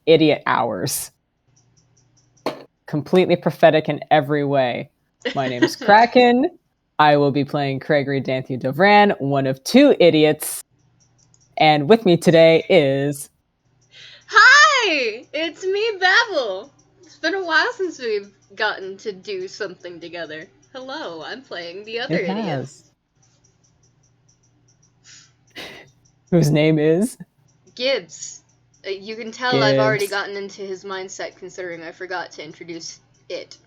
idiot hours. Completely prophetic in every way. My name is Kraken. I will be playing Craigory Danthy Dovran, one of two idiots. And with me today is... Hi! It's me, Babble. It's been a while since we've gotten to do something together. Hello, I'm playing the other idiot. Has. Whose name is? Gibbs. You can tell Gibbs. I've already gotten into his mindset considering I forgot to introduce it.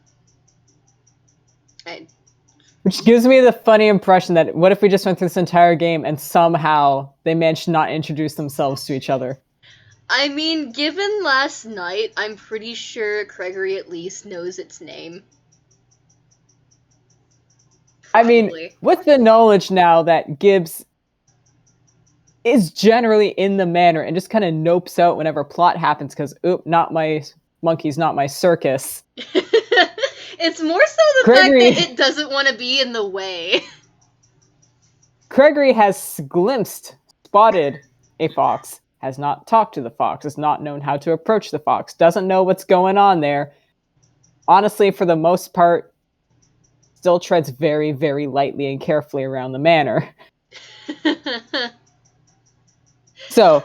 Which gives me the funny impression that what if we just went through this entire game and somehow they managed to not introduce themselves to each other? I mean, given last night, I'm pretty sure Craigory at least knows its name. Probably. I mean, with the knowledge now that Gibbs is generally in the manor and just kind of nopes out whenever plot happens because, oop, not my monkeys, not my circus. It's more so the Craigory, fact that it doesn't want to be in the way. Craigory has spotted a fox, has not talked to the fox, has not known how to approach the fox, doesn't know what's going on there. Honestly, for the most part, still treads very, very lightly and carefully around the manor. So,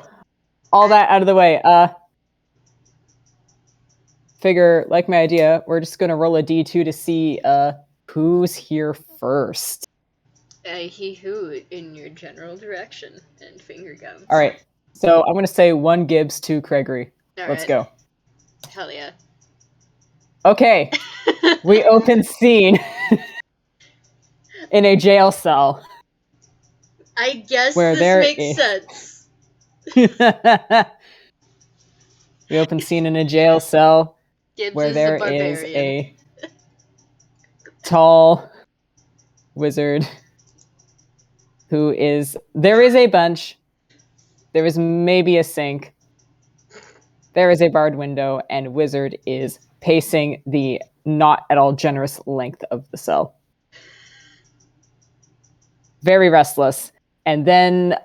all that out of the way, figure, like my idea, we're just going to roll a d2 to see who's here first. He who in your general direction and finger guns. All right, so I'm going to say 1 Gibbs, 2 Craigory. Let's go. Hell yeah. Okay, we open scene in a jail cell. I guess where this makes sense. We open scene in a jail cell Gibbs where there is a a tall wizard who is... There is a bench. There is maybe a sink. There is a barred window, and wizard is pacing the not at all generous length of the cell. Very restless. And then,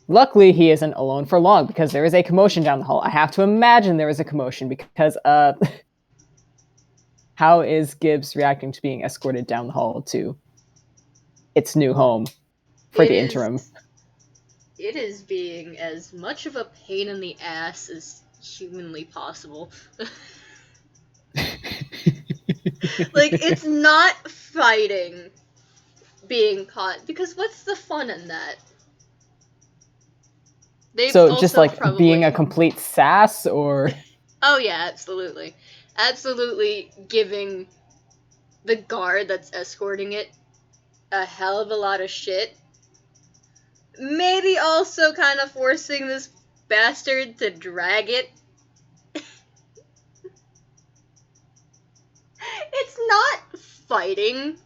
luckily, he isn't alone for long because there is a commotion down the hall. I have to imagine there is a commotion because, how is Gibbs reacting to being escorted down the hall to its new home for the interim? It is being as much of a pain in the ass as humanly possible. Like, it's not fighting being caught, because what's the fun in that? So just like being a complete sass, or... Oh yeah, absolutely. Absolutely giving the guard that's escorting it a hell of a lot of shit. Maybe also kind of forcing this bastard to drag it. It's not fighting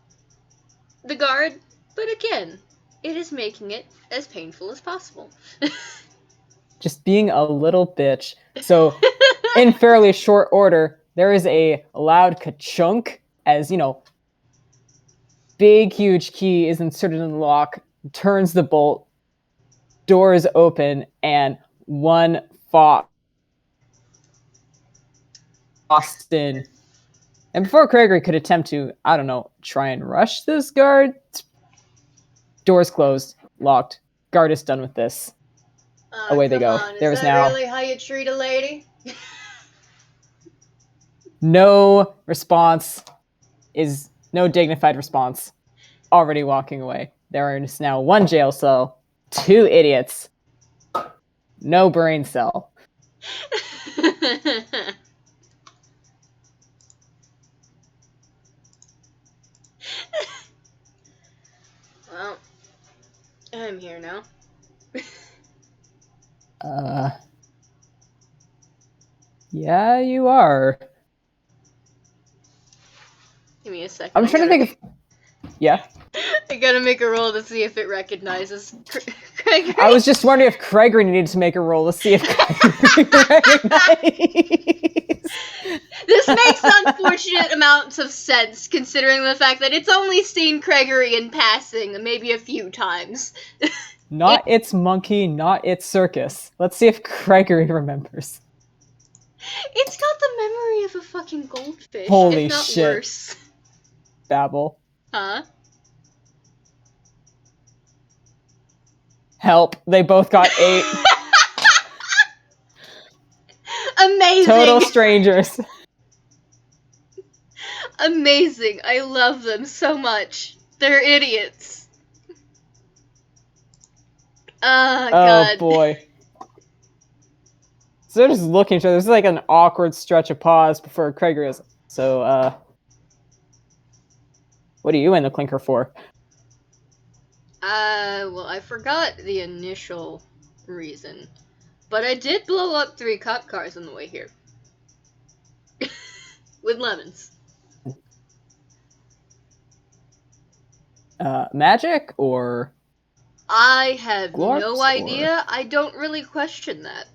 the guard, but again, it is making it as painful as possible. Just being a little bitch. So, in fairly short order, there is a loud ka-chunk as, big, huge key is inserted in the lock, turns the bolt, doors open, and one fox in. And before Craigory could attempt to, I don't know, try and rush this guard, doors closed, locked, guard is done with this. Away they go. Is that really how you treat a lady? No response is no dignified response. Already walking away. There is now 1 jail cell, 2 idiots, no brain cell. Well, I'm here now. Yeah, you are. Give me a second. I'm trying to think of... Yeah? I gotta make a roll to see if it recognizes Craigory. I was just wondering if Craigory needed to make a roll to see if Craigory recognizes. This makes unfortunate amounts of sense, considering the fact that it's only seen Craigory in passing, maybe a few times. Not its monkey, not its circus. Let's see if Craigory remembers. It's got the memory of a fucking goldfish, Holy if not shit. worse. Babble. Huh? Help. They both got 8. Amazing! Total strangers. Amazing. I love them so much. They're idiots. Oh, God. Oh boy. So they're just looking at each other. This is like an awkward stretch of pause before Craigory goes, so, what are you in the clinker for? Well, I forgot the initial reason. But I did blow up 3 cop cars on the way here. With lemons. Magic or I have glorps, no idea. I don't really question that.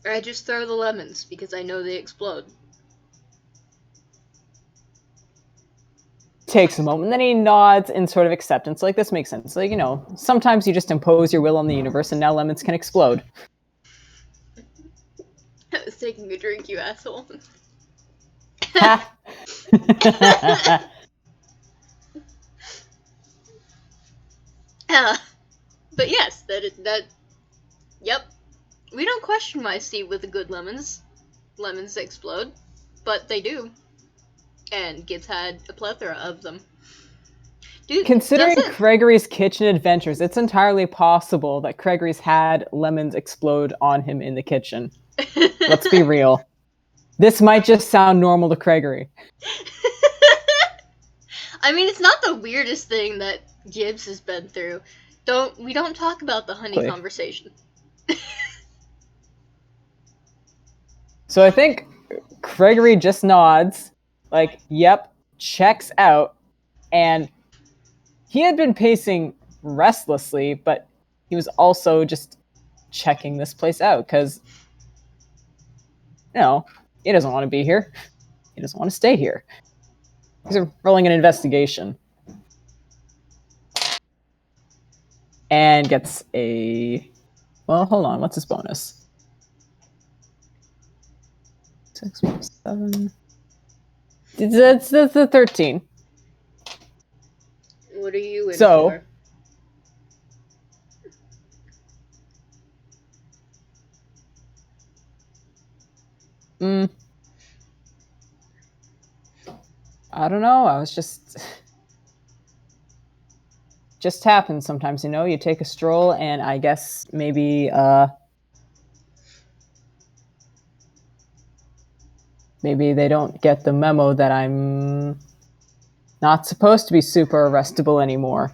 I just throw the lemons because I know they explode. Takes a moment, then he nods in sort of acceptance. Like, this makes sense. Like, sometimes you just impose your will on the universe and now lemons can explode. I was taking a drink, you asshole. Ha! But yes, yep. We don't question why Steve with the good lemons explode, but they do. And Gibbs had a plethora of them. Dude, Considering Craigory's kitchen adventures, it's entirely possible that Craigory's had lemons explode on him in the kitchen. Let's be real. This might just sound normal to Craigory. I mean, it's not the weirdest thing that Gibbs has been through. We don't talk about the honey conversation. So I think Craigory just nods, like, yep, checks out, and he had been pacing restlessly, but he was also just checking this place out, because, he doesn't want to be here. He doesn't want to stay here. He's rolling an investigation. And gets a... Well, hold on, what's his bonus? 6 plus 7... That's the 13. What are you in for? I don't know. I was just happens sometimes, you take a stroll and I guess maybe they don't get the memo that I'm not supposed to be super arrestable anymore.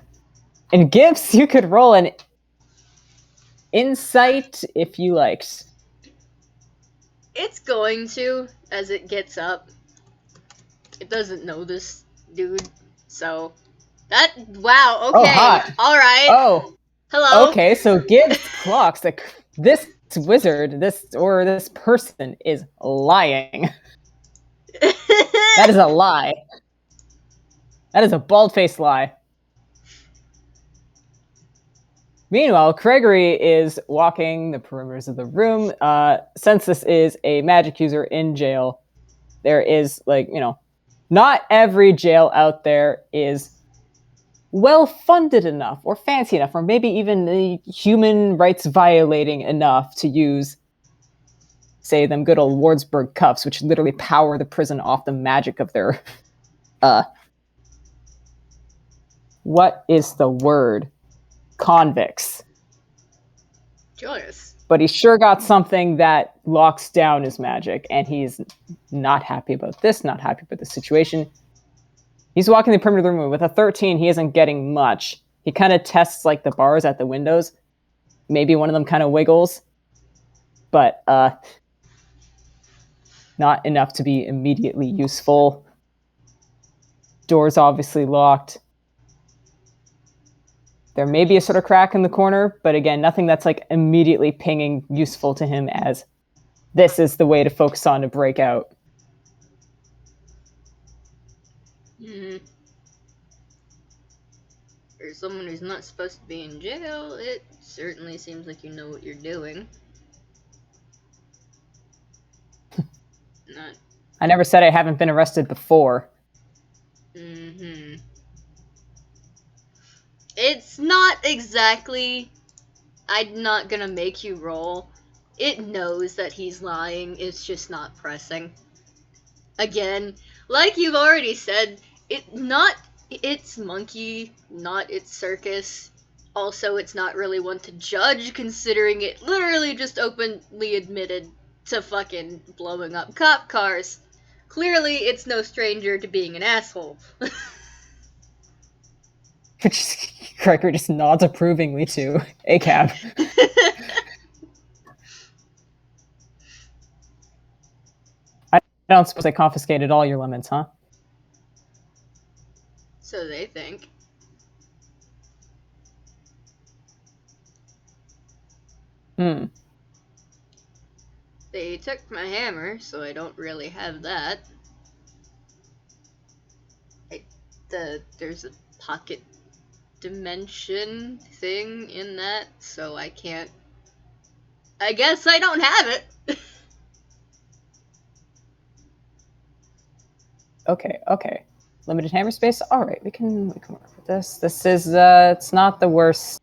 And Gibbs, you could roll an insight if you liked. It's going to, as it gets up. It doesn't know this dude, so... Wow, okay. Oh, hot. Alright. Oh. Hello. Okay, so Gibbs clocks that this wizard, this person is lying. That is a lie. That is a bald-faced lie. Meanwhile, Craigory is walking the perimeters of the room. Since this is a magic user in jail, there is, not every jail out there is well-funded enough, or fancy enough, or maybe even human rights violating enough to use, say, them good old Wardsburg cuffs, which literally power the prison off the magic of their, what is the word? Convicts. Joyous. But he sure got something that locks down his magic, and he's not happy about this, not happy about the situation. He's walking the perimeter of the room. With a 13, he isn't getting much. He kind of tests, the bars at the windows. Maybe one of them kind of wiggles. But, not enough to be immediately useful. Door's obviously locked. There may be a sort of crack in the corner, but again, nothing that's, immediately pinging useful to him as this is the way to focus on to break out. For someone who's not supposed to be in jail, it certainly seems like you know what you're doing. Not. I never said I haven't been arrested before. Mm-hmm. It's not exactly... I'm not gonna make you roll. It knows that he's lying, it's just not pressing. Again, like you've already said, its monkey, not its circus. Also, it's not really one to judge, considering it literally just openly admitted to fucking blowing up cop cars. Clearly, it's no stranger to being an asshole. Craigory just nods approvingly to ACAB. I don't suppose they confiscated all your limits, huh? So they think. They took my hammer, so I don't really have that. There's a pocket dimension thing in that, so I can't. I guess I don't have it. Okay. Limited hammer space. All right, we can work with this. This is it's not the worst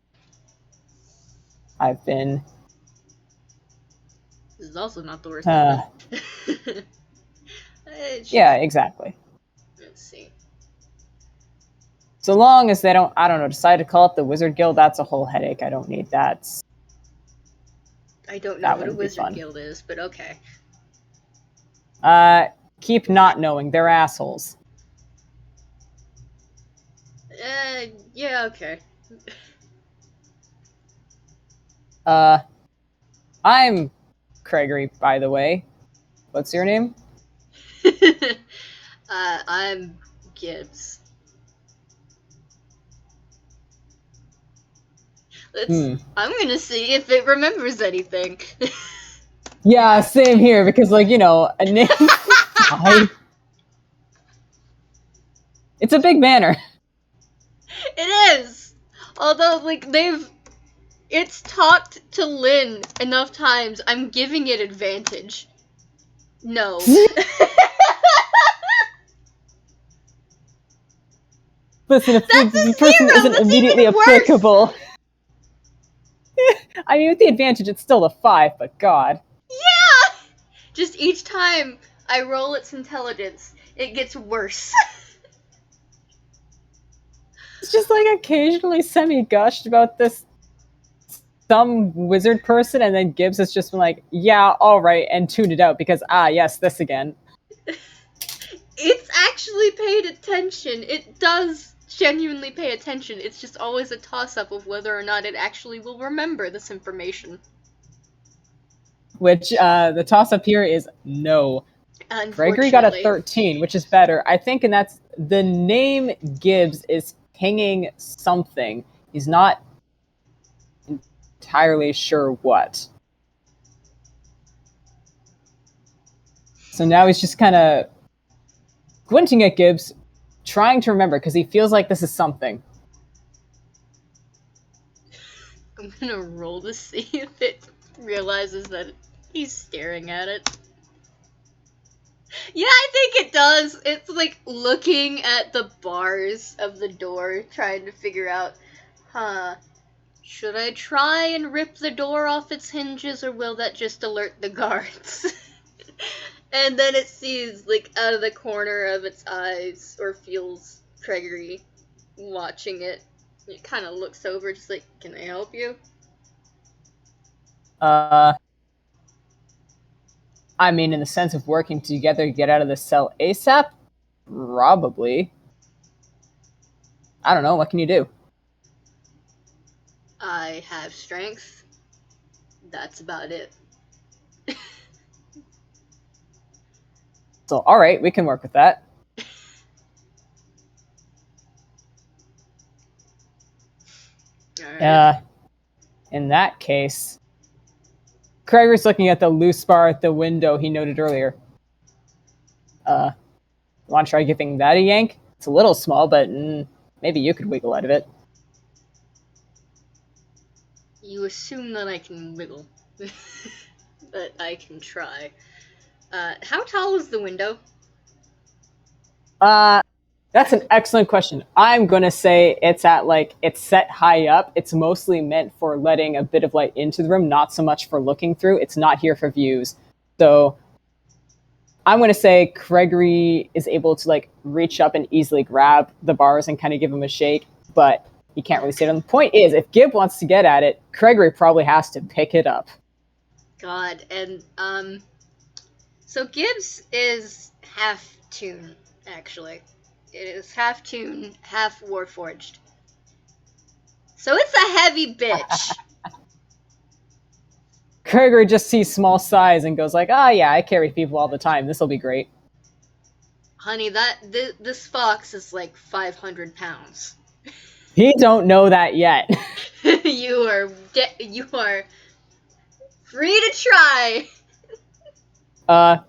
I've been. This is also not the worst I've been. Yeah, exactly. Let's see. So long as they don't, I don't know, decide to call it the Wizard Guild, that's a whole headache. I don't need that. I don't know what a Wizard Guild is, but okay. Keep not knowing. They're assholes. Yeah, okay. I'm Craigory, by the way. What's your name? I'm Gibbs. I'm gonna see if it remembers anything. Yeah, same here, because, like, you know, a name... It's a big banner. It is! Although, like, it's talked to Lynn enough times, I'm giving it advantage. No. Listen, if the person isn't immediately applicable... I mean, with the advantage, it's still a 5, but God. Yeah! Just each time I roll its intelligence, it gets worse. It's just, like, occasionally semi-gushed about this some wizard person, and then Gibbs has just been like, yeah, alright, and tuned it out because, yes, this again. It's actually paid attention. It does genuinely pay attention. It's just always a toss-up of whether or not it actually will remember this information. Which, the toss-up here is no. Craigory got a 13, which is better. I think, and that's... The name Gibbs is pinging something. He's not entirely sure what. So now he's just kind of squinting at Gibbs, trying to remember, because he feels like this is something. I'm gonna roll to see if it realizes that he's staring at it. Yeah, I think it does. It's like looking at the bars of the door, trying to figure out, should I try and rip the door off its hinges, or will that just alert the guards? And then it sees, like, out of the corner of its eyes, or feels Craigory watching it. It kind of looks over, just like, can I help you? I mean, in the sense of working together to get out of the cell ASAP? Probably. I don't know, what can you do? I have strength. That's about it. So, alright, we can work with that. Alright. In that case... Craigory's looking at the loose bar at the window he noted earlier. Want to try giving that a yank? It's a little small, but maybe you could wiggle out of it. You assume that I can wiggle. But I can try. How tall is the window? That's an excellent question. I'm gonna say it's it's set high up. It's mostly meant for letting a bit of light into the room, not so much for looking through. It's not here for views. So I'm gonna say Craigory is able to reach up and easily grab the bars and kind of give him a shake, but he can't really see it. And the point is, if Gibb wants to get at it, Craigory probably has to pick it up. God, and so Gibbs is half Toon, actually. It is half Toon, half Warforged. So it's a heavy bitch. Craigory just sees small size and goes like, "Ah, yeah, I carry people all the time. This will be great." Honey, this fox is like 500 pounds. He don't know that yet. You are free to try.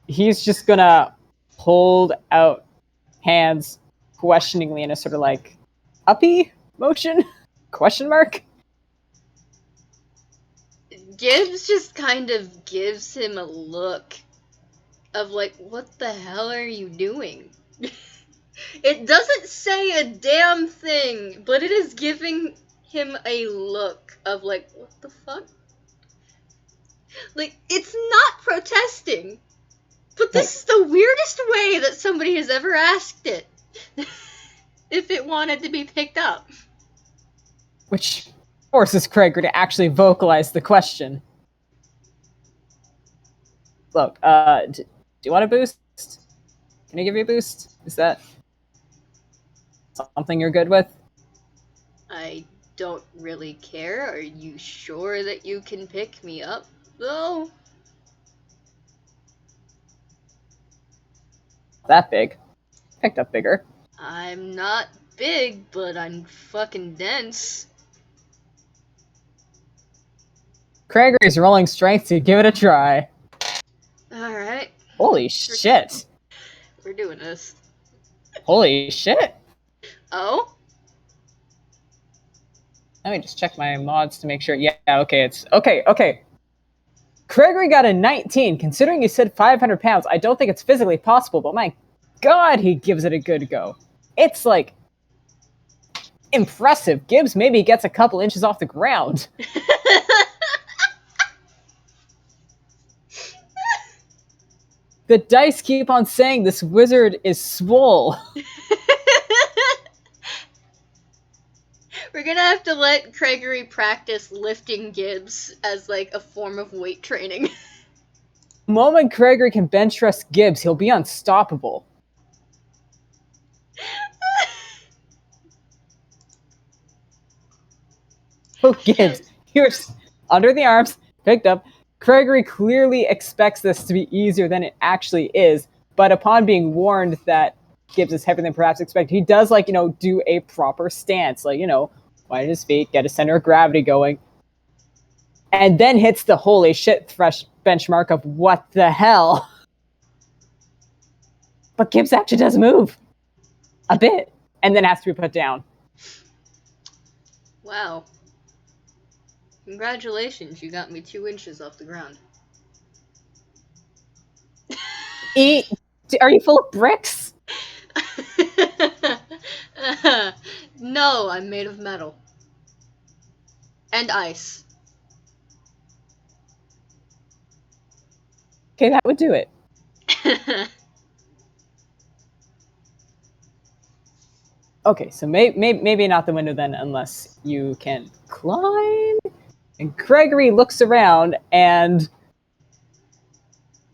He's just gonna hold out hands questioningly in a sort of uppy motion? Question mark? Gibbs just kind of gives him a look of like, what the hell are you doing? It doesn't say a damn thing, but it is giving him a look of like, what the fuck? Like, it's not protesting, but this is the weirdest way that somebody has ever asked it. If it wanted to be picked up. Which forces Craigory to actually vocalize the question. Look, do you want a boost? Can I give you a boost? Is that something you're good with? I don't really care. Are you sure that you can pick me up, though? That big. Picked up bigger. I'm not big, but I'm fucking dense. Craigory's rolling strength to give it a try. Alright. Holy shit. We're doing this. Holy shit. Oh? Let me just check my mods to make sure. Yeah, okay, it's... Okay. Craigory got a 19. Considering you said 500 pounds, I don't think it's physically possible, but my god, he gives it a good go. It's, impressive. Gibbs maybe gets a couple inches off the ground. The dice keep on saying this wizard is swole. We're gonna have to let Craigory practice lifting Gibbs as, a form of weight training. The moment Craigory can bench press Gibbs, he'll be unstoppable. Oh, Gibbs, you're under the arms, picked up. Craigory clearly expects this to be easier than it actually is, but upon being warned that Gibbs is heavier than perhaps expected, he does, do a proper stance. Widen his feet, get a center of gravity going, and then hits the holy shit benchmark of what the hell. But Gibbs actually does move a bit, and then has to be put down. Wow. Congratulations, you got me 2 inches off the ground. Are you full of bricks? No, I'm made of metal. And ice. Okay, that would do it. Okay, so maybe not the window then, unless you can climb. And Craigory looks around and,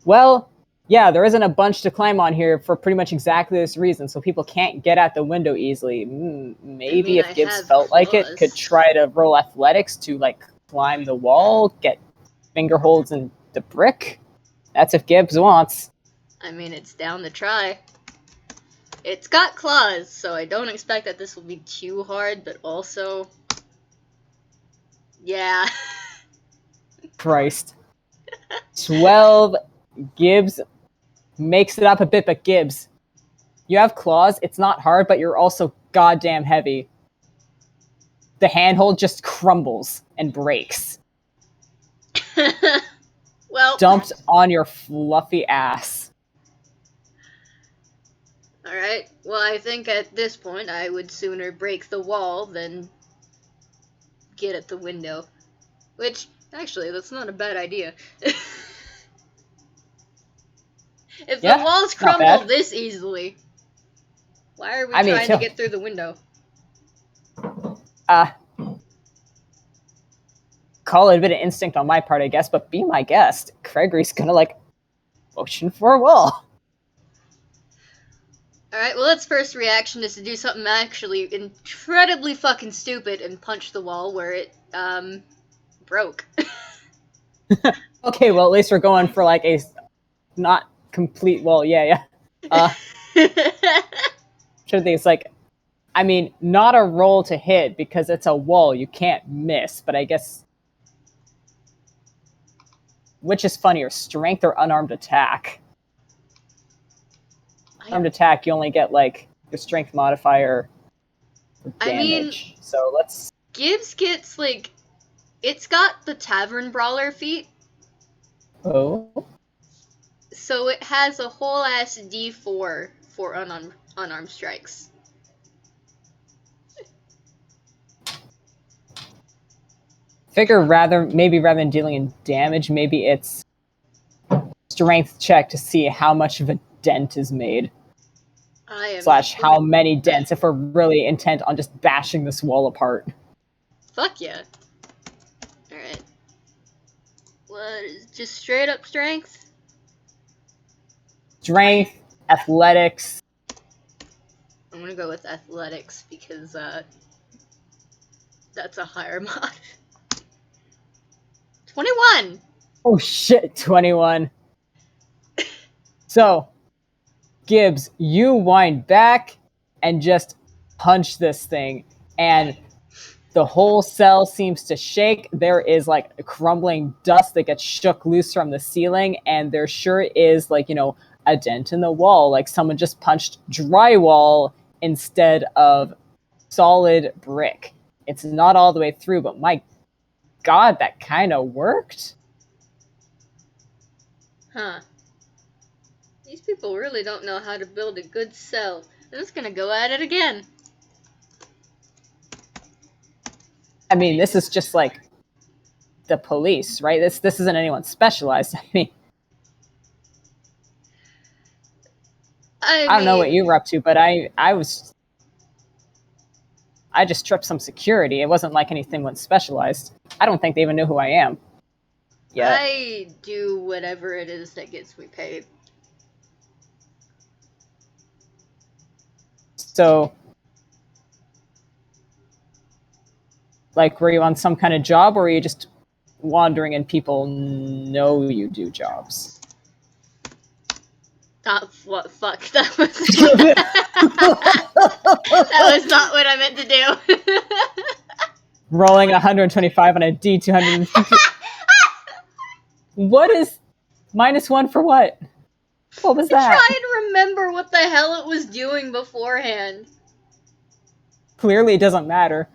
well, yeah, there isn't a bunch to climb on here for pretty much exactly this reason, so people can't get at the window easily. Maybe if Gibbs felt like it, could try to roll athletics to, climb the wall, get finger holds in the brick. That's if Gibbs wants. I mean, it's down to try. It's got claws, so I don't expect that this will be too hard, but also... Yeah. Christ. 12. Gibbs makes it up a bit, but Gibbs, you have claws. It's not hard, but you're also goddamn heavy. The handhold just crumbles and breaks. Well, dumped on your fluffy ass. alright. Well, I think at this point I would sooner break the wall than get at the window. Which, actually, that's not a bad idea. If the walls crumble this easily, why are we trying to get through the window? Call it a bit of instinct on my part, I guess, but be my guest. Craigory's gonna, like, motion for a wall. Alright, well, its first reaction is to do something actually incredibly fucking stupid and punch the wall where it, broke. Okay, well, at least we're going for, like, a not complete wall. Yeah. Should think it's like, I mean, not a roll to hit because it's a wall. You can't miss, but I guess... Which is funnier, strength or unarmed attack? Unarmed attack, you only get, like, your strength modifier for damage. So let's... Gibbs gets, like... It's got the Tavern Brawler feat. Oh? So it has a whole ass D4 for unarmed strikes. Figure maybe rather than dealing in damage, maybe it's strength check to see how much of a dent is made. Slash how many dents if we're really intent on just bashing this wall apart. Fuck yeah. Alright. What is just straight up strength? Strength, athletics. I'm gonna go with athletics because that's a higher mod. 21! Oh shit, 21. So, Gibbs, you wind back and just punch this thing, and the whole cell seems to shake. There is, like, a crumbling dust that gets shook loose from the ceiling, and there sure is, like, you know, a dent in the wall. Like someone just punched drywall instead of solid brick. It's not all the way through, but my God, that kind of worked. Huh. These people really don't know how to build a good cell. I'm just gonna go at it again. I mean, this is just like the police, right? This isn't anyone specialized. I mean, I don't know what you were up to, but I just tripped some security. It wasn't like anything went specialized. I don't think they even knew who I am. Yeah. I do whatever it is that gets me paid. So, like, were you on some kind of job, or were you just wandering and people know you do jobs? What? Fuck. That was that was not what I meant to do. Rolling 125 on a D250. What is -1 for what? What was that? Try and remember what the hell it was doing beforehand. Clearly, it doesn't matter.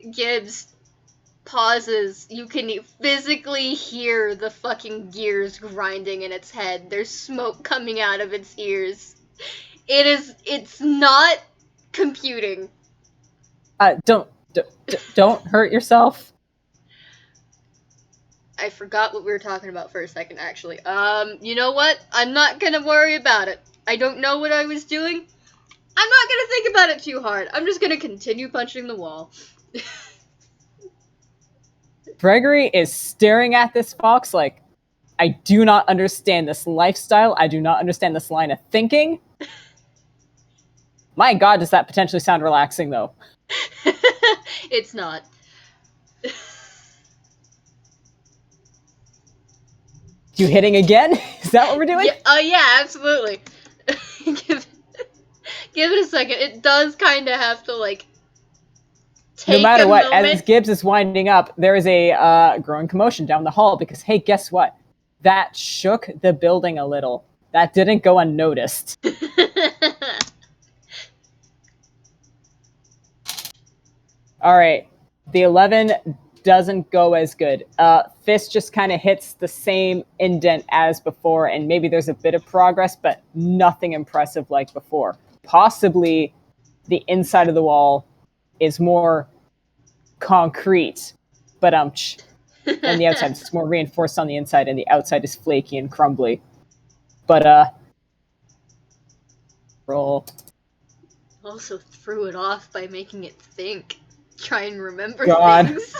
Gibbs pauses. You can physically hear the fucking gears grinding in its head. There's smoke coming out of its ears. It's not computing. Don't hurt yourself. I forgot what we were talking about for a second, actually. You know what? I'm not gonna worry about it. I don't know what I was doing. I'm not gonna think about it too hard. I'm just gonna continue punching the wall. Craigory is staring at this fox like, I do not understand this lifestyle. I do not understand this line of thinking. My God, does that potentially sound relaxing, though? It's not. You hitting again? Is that what we're doing? Yeah, absolutely. Give it a second. It does kind of have to, like, take no matter what, moment. As Gibbs is winding up, there is a growing commotion down the hall because, hey, guess what? That shook the building a little. That didn't go unnoticed. All right. The 11 doesn't go as good. Fist just kind of hits the same indent as before, and maybe there's a bit of progress, but nothing impressive like before. Possibly the inside of the wall is more concrete, but than the outside. It's more reinforced on the inside, and the outside is flaky and crumbly. But roll. Also threw it off by making it think. Try and remember God. things.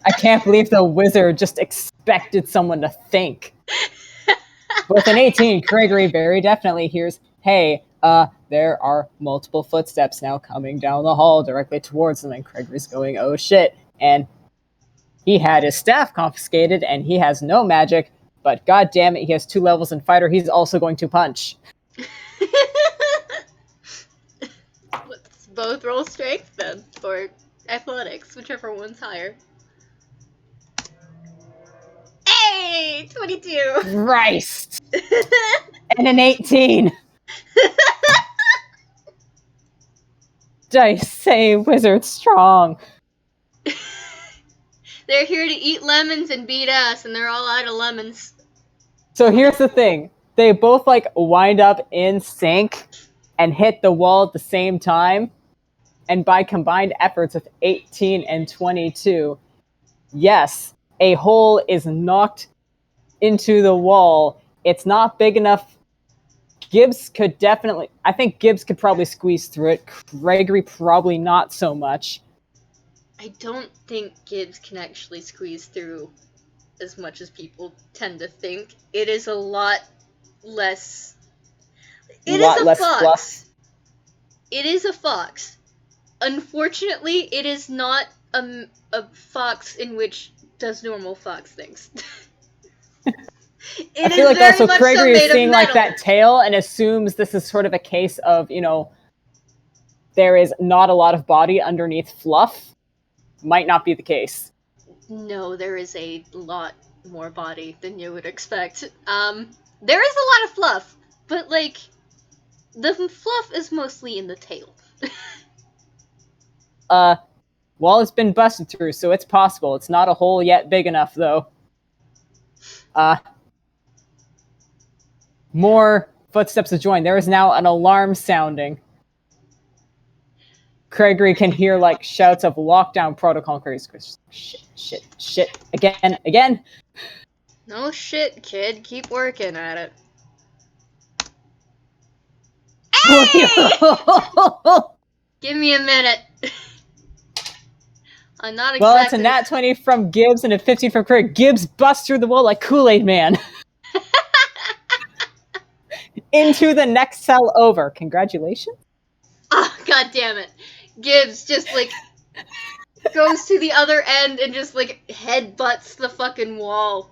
I can't believe the wizard just expected someone to think. With an 18, Craigory very definitely hears, hey, there are multiple footsteps now coming down the hall directly towards them, and Craigory's going, oh shit. And he had his staff confiscated, and he has no magic, but god damn it, he has 2 levels in fighter, he's also going to punch. Let's both roll strength then, or athletics, whichever one's higher. Hey! 22! Christ! And an 18! Dice say wizard strong. They're here to eat lemons and beat ass, and they're all out of lemons. So here's the thing. They both, wind up in sync and hit the wall at the same time. And by combined efforts of 18 and 22, yes, a hole is knocked into the wall. It's not big enough. Gibbs could definitely... I think Gibbs could probably squeeze through it. Craigory probably not so much. I don't think Gibbs can actually squeeze through as much as people tend to think. It is a lot less... It is a fox. Fluff. It is a fox. Unfortunately, it is not a fox in which does normal fox things. I feel like also Craigory is seeing that tail and assumes this is sort of a case of, there is not a lot of body underneath fluff. Might not be the case. No, there is a lot more body than you would expect. There is a lot of fluff, but the fluff is mostly in the tail. Wall has been busted through, so it's possible. It's not a hole yet big enough, though. More footsteps have joined. There is now an alarm sounding. Craigory can hear, shouts of lockdown protocol. Shit. Again. No shit, kid. Keep working at it. Hey! Give me a minute. I'm not exactly... Well, that's a nat 20 from Gibbs and a 15 from Craig. Gibbs busts through the wall like Kool-Aid Man. Into the next cell over. Congratulations. Oh, god damn it. Gibbs just, goes to the other end and just, headbutts the fucking wall.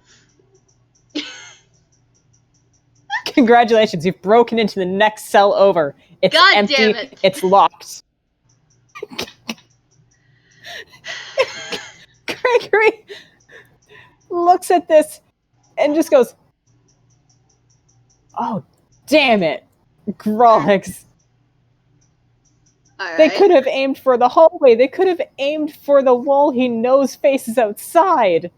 Congratulations, you've broken into the next cell over. It's god empty, damn it. It's locked. Craigory looks at this and just goes, oh, damn it, Grolix. Right. They could have aimed for the hallway. They could have aimed for the wall he knows faces outside.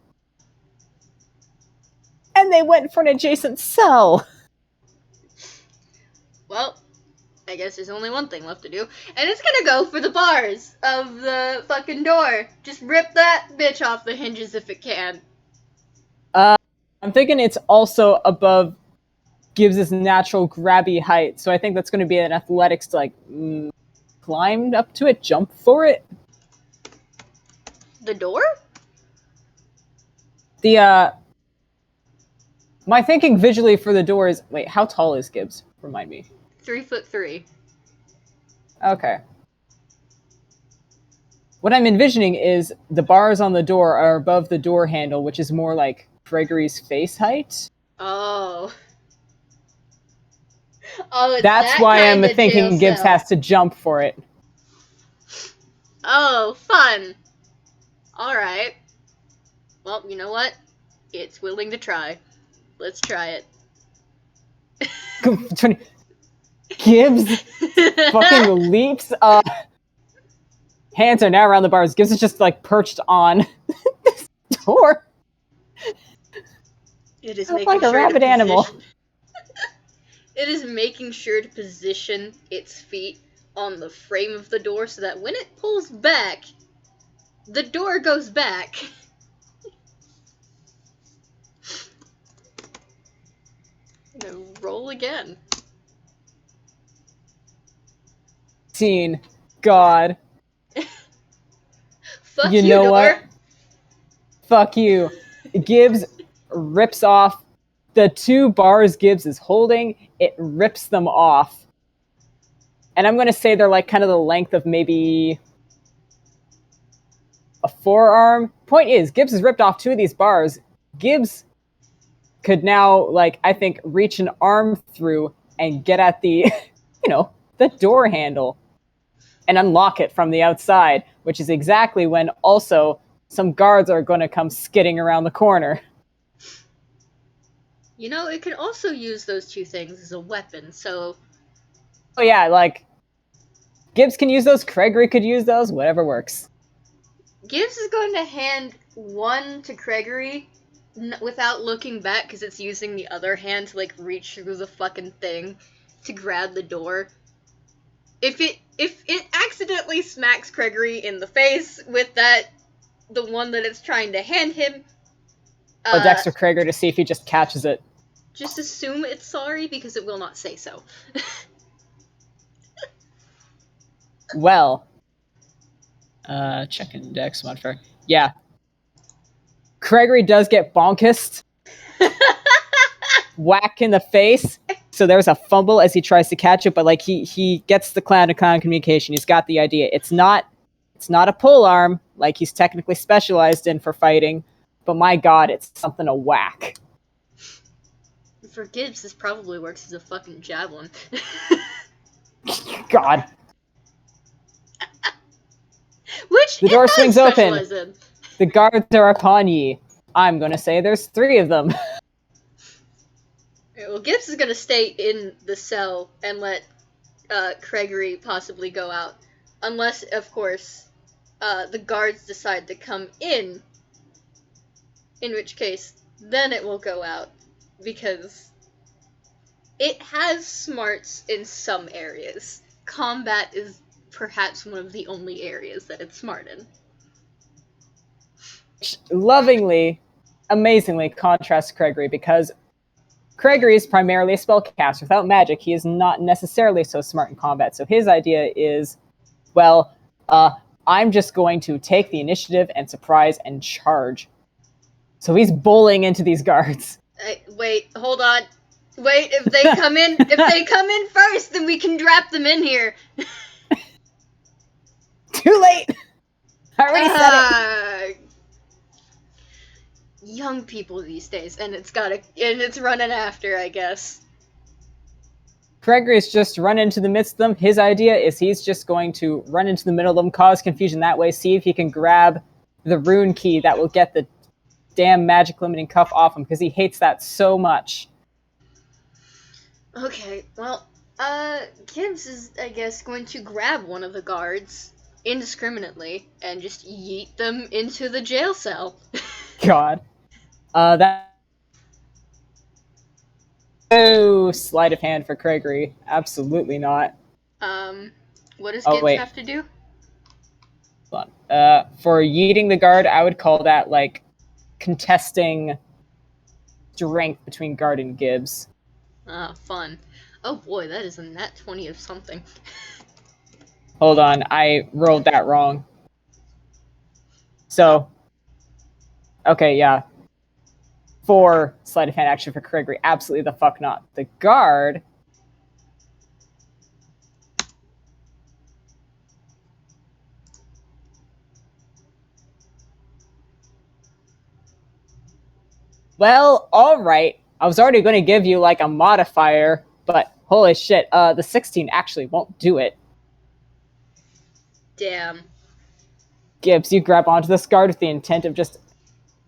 And they went for an adjacent cell. Well, I guess there's only one thing left to do. And it's gonna go for the bars of the fucking door. Just rip that bitch off the hinges if it can. I'm thinking it's also above Gibbs' natural grabby height. So I think that's going to be an athletics to, climb up to it, jump for it. The door? My thinking visually for the door is... Wait, how tall is Gibbs? Remind me. 3'3". Okay. What I'm envisioning is the bars on the door are above the door handle, which is more like Craigory's face height. Oh. Oh, that's why I'm thinking Gibbs has to jump for it. Oh, fun. Alright. Well, you know what? It's willing to try. Let's try it. Gibbs fucking leaps. Hands are now around the bars. Gibbs is just perched on door. It is Sounds making like a sure rabid to animal. It is making sure to position its feet on the frame of the door so that when it pulls back, the door goes back. Gonna roll again. Scene. God. Fuck You you, know door. what? Fuck you. Gibbs rips off the 2 bars Gibbs is holding. It rips them off. And I'm going to say they're like kind of the length of maybe a forearm. Point is, Gibbs has ripped off 2 of these bars. Gibbs could now, like, I think, reach an arm through and get at the, the door handle and unlock it from the outside, which is exactly when also some guards are going to come skidding around the corner. It can also use those 2 things as a weapon, so... Oh yeah, like, Gibbs can use those, Craigory could use those, whatever works. Gibbs is going to hand one to Craigory without looking back, because it's using the other hand to, like, reach through the fucking thing to grab the door. If it accidentally smacks Craigory in the face with the one that it's trying to hand him, Dexter Craigory to see if he just catches it. Just assume it's sorry, because it will not say so. Well, checking Dex modifier. Yeah. Craigory does get bonkissed. Whack in the face. So there's a fumble as he tries to catch it, but like he gets the clown to clown communication. He's got the idea. It's not a pole arm like he's technically specialized in for fighting, but my god, it's something to whack. For Gibbs, this probably works as a fucking javelin. God. Which the door swings open. In. The guards are upon ye. I'm gonna say there's 3 of them. Well, Gibbs is gonna stay in the cell and let Craigory possibly go out. Unless, of course, the guards decide to come in which case, then it will go out. Because it has smarts in some areas. Combat is perhaps one of the only areas that it's smart in. Lovingly, amazingly contrasts Craigory, because Craigory is primarily a spellcaster. Without magic, he is not necessarily so smart in combat. So his idea is, well, I'm just going to take the initiative and surprise and charge. So he's bullying into these guards. Wait, hold on. Wait, if they come in first, then we can drop them in here. Too late. I already said it. Young people these days, and it's running after, I guess. Craigory's just run into the midst of them. His idea is he's just going to run into the middle of them, cause confusion that way, see if he can grab the rune key that will get the damn magic limiting cuff off him, because he hates that so much. Okay, well, Gibbs is, I guess, going to grab one of the guards indiscriminately and just yeet them into the jail cell. God. No sleight of hand for Craigory. Absolutely not. What does Gibbs have to do? Hold on. For yeeting the guard, I would call that, like, contesting strength between guard and Gibbs. Fun. Oh boy, that is a nat 20 of something. Hold on, I rolled that wrong. So, okay, yeah. 4 sleight of hand action for Craigory. Absolutely the fuck not. The guard... Well, alright. I was already going to give you, like, a modifier, but holy shit, the 16 actually won't do it. Damn. Gibbs, you grab onto this guard with the intent of just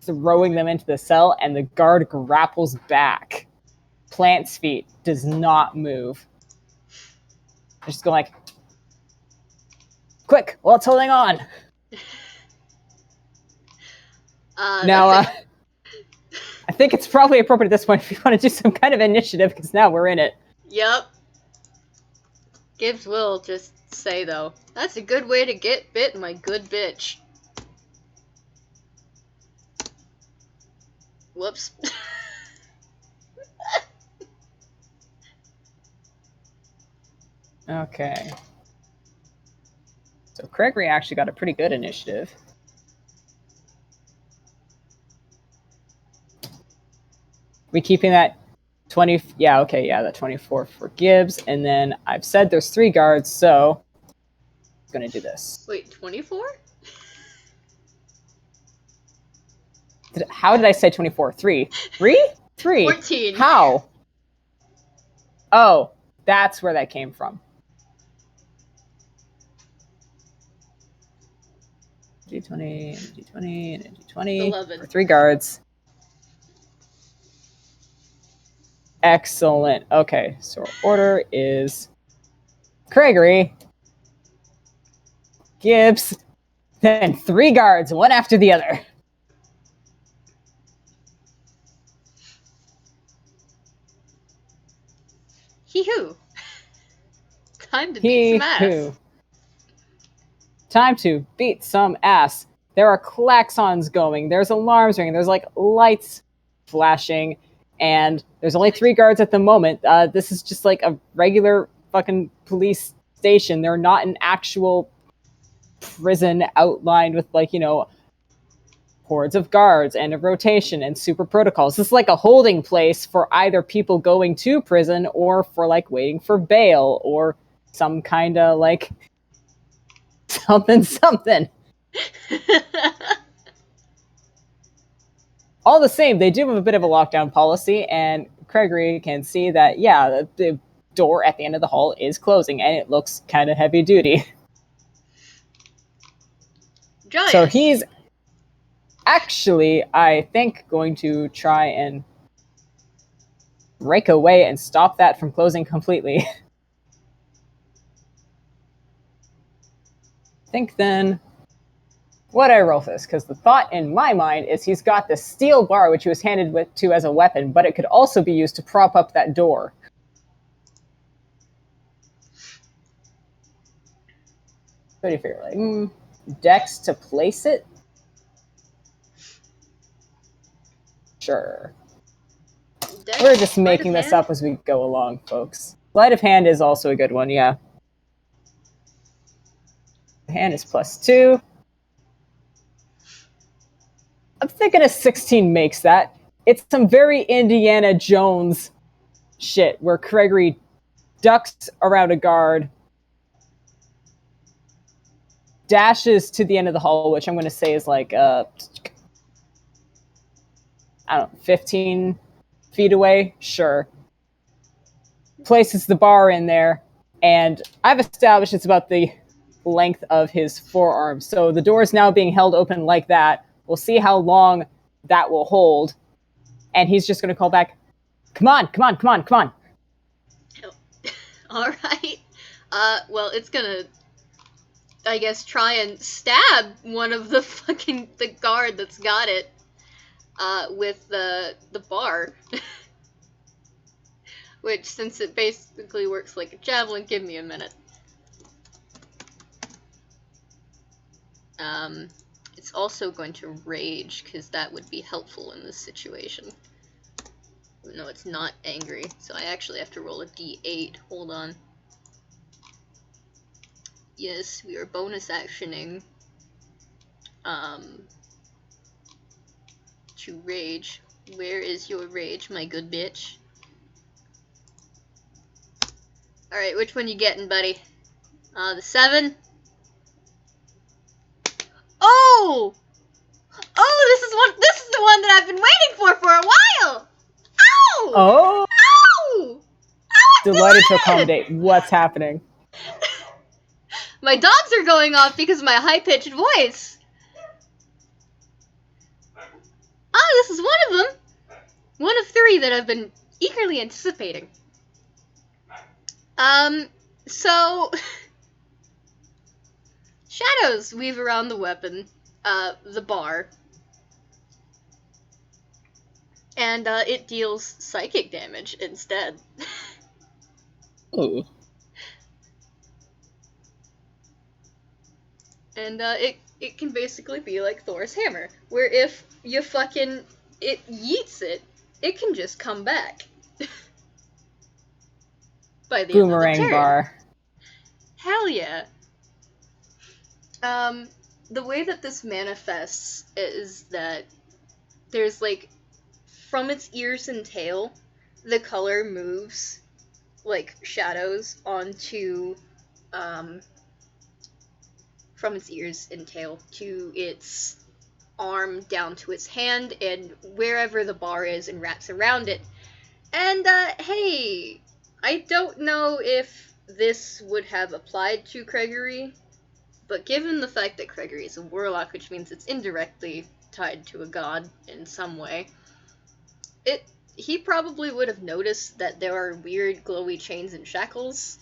throwing them into the cell, and the guard grapples back. Plants feet, does not move. Just go like, quick, while it's holding on. Now, I think it's probably appropriate at this point if you want to do some kind of initiative, because now we're in it. Yep. Gibbs will just say, though, that's a good way to get bit, my good bitch. Whoops. Okay. So Craigory actually got a pretty good initiative. We keeping that 20? Yeah, okay, yeah, that 24 for Gibbs. And then I've said there's 3 guards, so I'm going to do this. Wait, 24? How did I say 24? 3? 3? 3? 14. How? Oh, that's where that came from. D20, and D20, and D20. 11. For 3 guards. Excellent. Okay, so our order is Craigory, Gibbs, then 3 guards, one after the other. Hee-hoo. Time to beat some ass. Time to beat some ass. There are klaxons going. There's alarms ringing. There's like lights flashing. And there's only 3 guards at the moment. This is just like a regular fucking police station. They're not an actual prison outlined with, like, you know, hordes of guards and a rotation and super protocols. This is like a holding place for either people going to prison or for, like, waiting for bail or some kind of, like, something. All the same, they do have a bit of a lockdown policy, and Craigory can see that, yeah, the door at the end of the hall is closing, and it looks kind of heavy duty. Joyous. So he's actually, I think, going to try and break away and stop that from closing completely. I think then, what I roll for this? Because the thought in my mind is he's got this steel bar which he was handed to as a weapon, but it could also be used to prop up that door. What do you figure? Like, Dex to place it? Sure. Dex, We're just making this up as we go along, folks. Sleight of hand is also a good one, yeah. Hand is +2. I'm thinking a 16 makes that. It's some very Indiana Jones shit where Craigory ducks around a guard, dashes to the end of the hall, which I'm going to say is like, I don't know, 15 feet away? Sure. Places the bar in there, and I've established it's about the length of his forearm. So the door is now being held open like that. We'll see how long that will hold. And he's just going to call back, come on. All right. Well, it's gonna, I guess, try and stab one of the guard that's got it, with the bar. Which, since it basically works like a javelin, give me a minute. It's also going to rage, because that would be helpful in this situation. Even though it's not angry, so I actually have to roll a d8. Hold on. Yes, we are bonus actioning to rage. Where is your rage, my good bitch? Alright, which one you getting, buddy? The 7? Oh! Oh, this is the one that I've been waiting for a while! Ow! Oh! Ow! Delighted to accommodate. What's happening? My dogs are going off because of my high-pitched voice. Oh, this is one of them. One of 3 that I've been eagerly anticipating. So... shadows weave around the weapon, the bar. And it deals psychic damage instead. Ooh. And it can basically be like Thor's hammer, where if you fucking it yeets it, it can just come back. By the Boomerang end of the turn. bar. Hell yeah. The way that this manifests is that there's like, from its ears and tail, the color moves like shadows onto, from its ears and tail to its arm down to its hand and wherever the bar is and wraps around it. And hey, I don't know if this would have applied to Craigory, but given the fact that Craigory is a warlock, which means it's indirectly tied to a god in some way, he probably would have noticed that there are weird glowy chains and shackles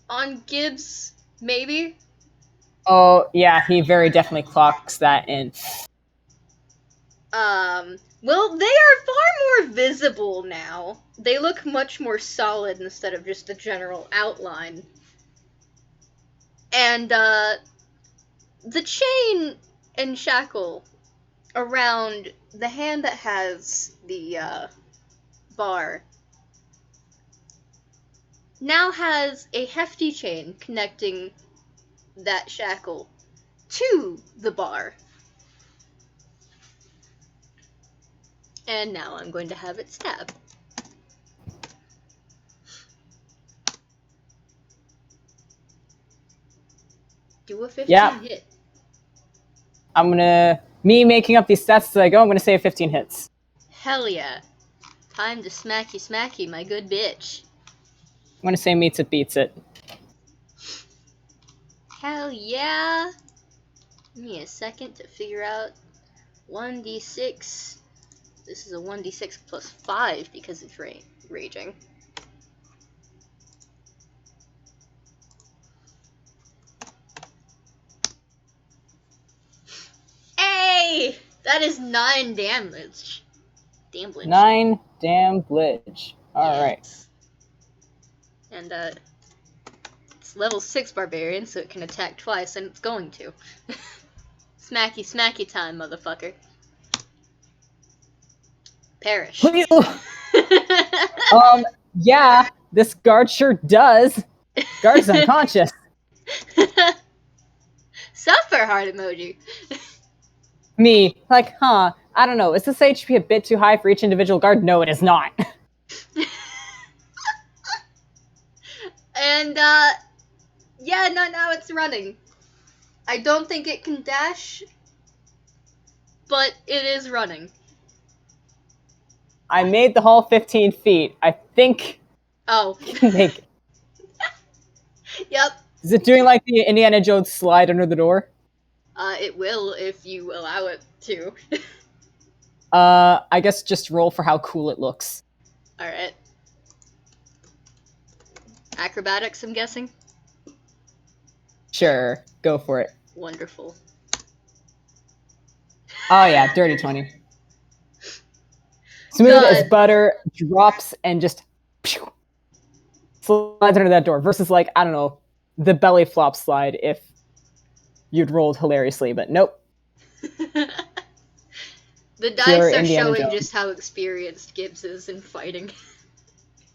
on Gibbs, maybe? Oh, yeah, he very definitely clocks that in. Well, they are far more visible now. They look much more solid instead of just a general outline. And, the chain and shackle around the hand that has the, bar now has a hefty chain connecting that shackle to the bar. And now I'm going to have it stab. Do a 15 hit. Me making up these stats as I go, I'm gonna say 15 hits. Hell yeah. Time to smacky smacky, my good bitch. I'm gonna say meets it beats it. Hell yeah. Give me a second to figure out 1d6. This is a 1d6 plus 5 because it's raging. Hey! That is 9 damage. Damblage. 9 damblage. Alright. Yes. And, it's level 6 barbarian, so it can attack twice, and it's going to. Smacky smacky time, motherfucker. Perish. Yeah, this guard sure does. Guard's unconscious. Suffer heart emoji. Me, like, I don't know, is this HP a bit too high for each individual guard? No, it is not. And, yeah, no, now it's running. I don't think it can dash, but it is running. I made the hall 15 feet. I think Oh. I can make it. Yep. Is it doing like the Indiana Jones slide under the door? It will if you allow it to. I guess just roll for how cool it looks. Alright. Acrobatics, I'm guessing? Sure, go for it. Wonderful. Oh yeah, dirty 20. Smooth Good. as butter, drops, and just pew, slides under that door. Versus like, I don't know, the belly flop slide if you'd rolled hilariously, but nope. The dice Pure are Indiana showing Jones. just how experienced Gibbs is in fighting.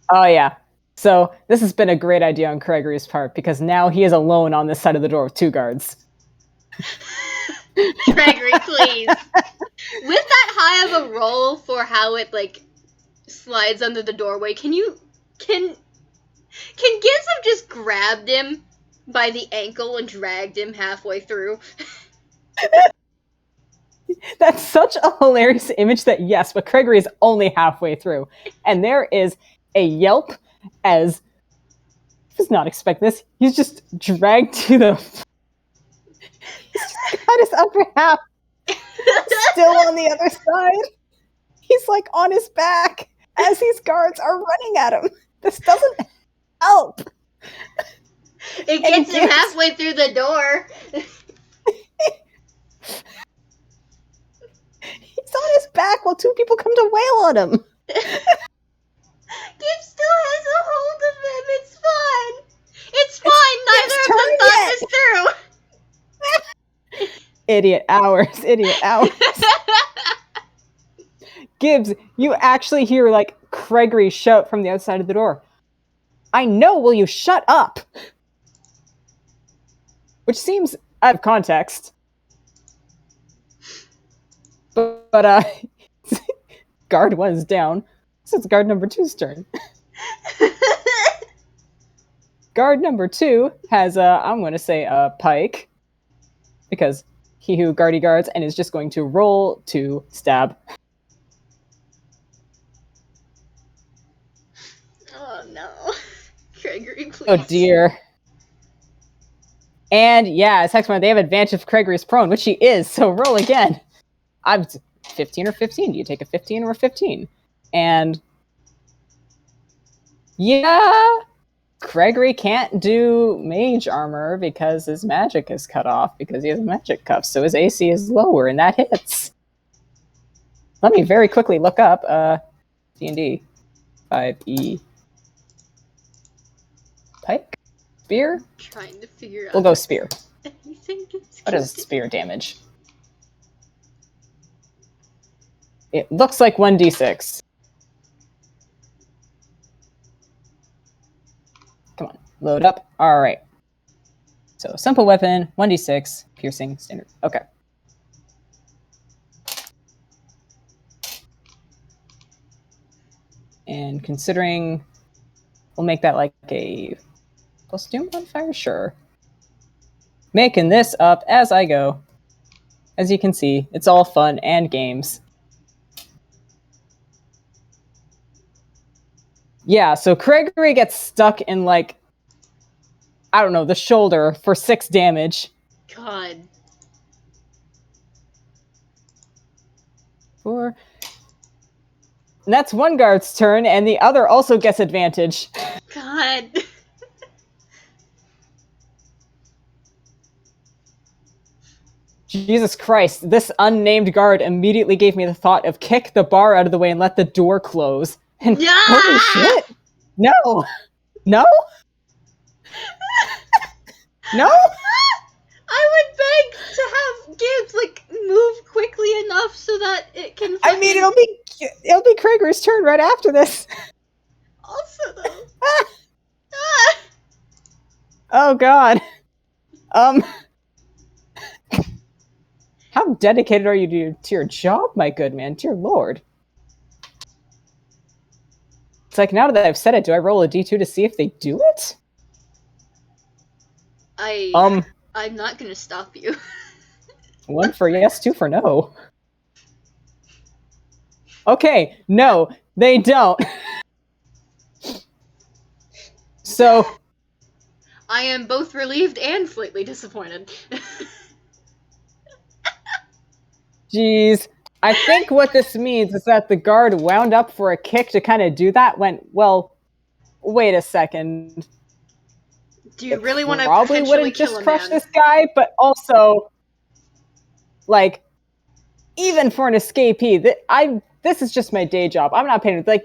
Oh yeah. So this has been a great idea on Craigory's part, because now he is alone on this side of the door with 2 guards. Craigory, please. With that high of a roll for how it, like, slides under the doorway, can Gibbs have just grabbed him by the ankle and dragged him halfway through? That's such a hilarious image that, yes, but Craigory is only halfway through. And there is a yelp as... I was not expecting this. He's just dragged to the... He's just got his upper half still on the other side. He's like on his back as these guards are running at him. This doesn't help. It gets him halfway through the door. He's on his back while two people come to wail on him. Gibbs still has a hold of him. It's fine. It's fine. Neither of them thought this through. Idiot hours. Idiot hours. Gibbs, you actually hear, like, Craigory shout from the outside of the door. I know, will you shut up? Which seems out of context. But guard 1's down. So it's guard number 2's turn. Guard number 2 has, I'm going to say, a pike. Because he who guardy guards and is just going to roll to stab. Oh no. Craigory, please. Oh dear. And yeah, as Hexmar, they have advantage if Craigory's prone, which he is, so roll again. I'm 15 or 15. Do you take a 15 or a 15? And yeah, Craigory can't do mage armor because his magic is cut off because he has magic cuff, so his AC is lower, and that hits. Let me very quickly look up D&D 5e pike? Spear? Trying to figure out. We'll go spear. What is spear damage? It looks like 1d6. Come on, load up. All right. So simple weapon, 1d6, piercing, standard. Okay. And considering we'll make that like a plus doom modifier, sure. Making this up as I go. As you can see, it's all fun and games. Yeah, so Craigory gets stuck in, like, I don't know, the shoulder for 6 damage. God. 4. And that's one guard's turn, and the other also gets advantage. God. Jesus Christ, this unnamed guard immediately gave me the thought of kick the bar out of the way and let the door close. And holy shit! No! No? No? I would beg to have Gibbs, like, move quickly enough so that it can I mean, it'll be Craigory's turn right after this. Also, though. Oh, God. How dedicated are you to your job, my good man? Dear Lord. It's like, now that I've said it, do I roll a d2 to see if they do it? I'm not gonna stop you. 1 for yes, 2 for no. Okay, no, they don't. So... I am both relieved and slightly disappointed. Jeez. I think what this means is that the guard wound up for a kick to kind of do that, went, well, wait a second. Do you really want to probably wouldn't just crush this guy, but also, like, even for an escapee, this is just my day job. I'm not paying, like,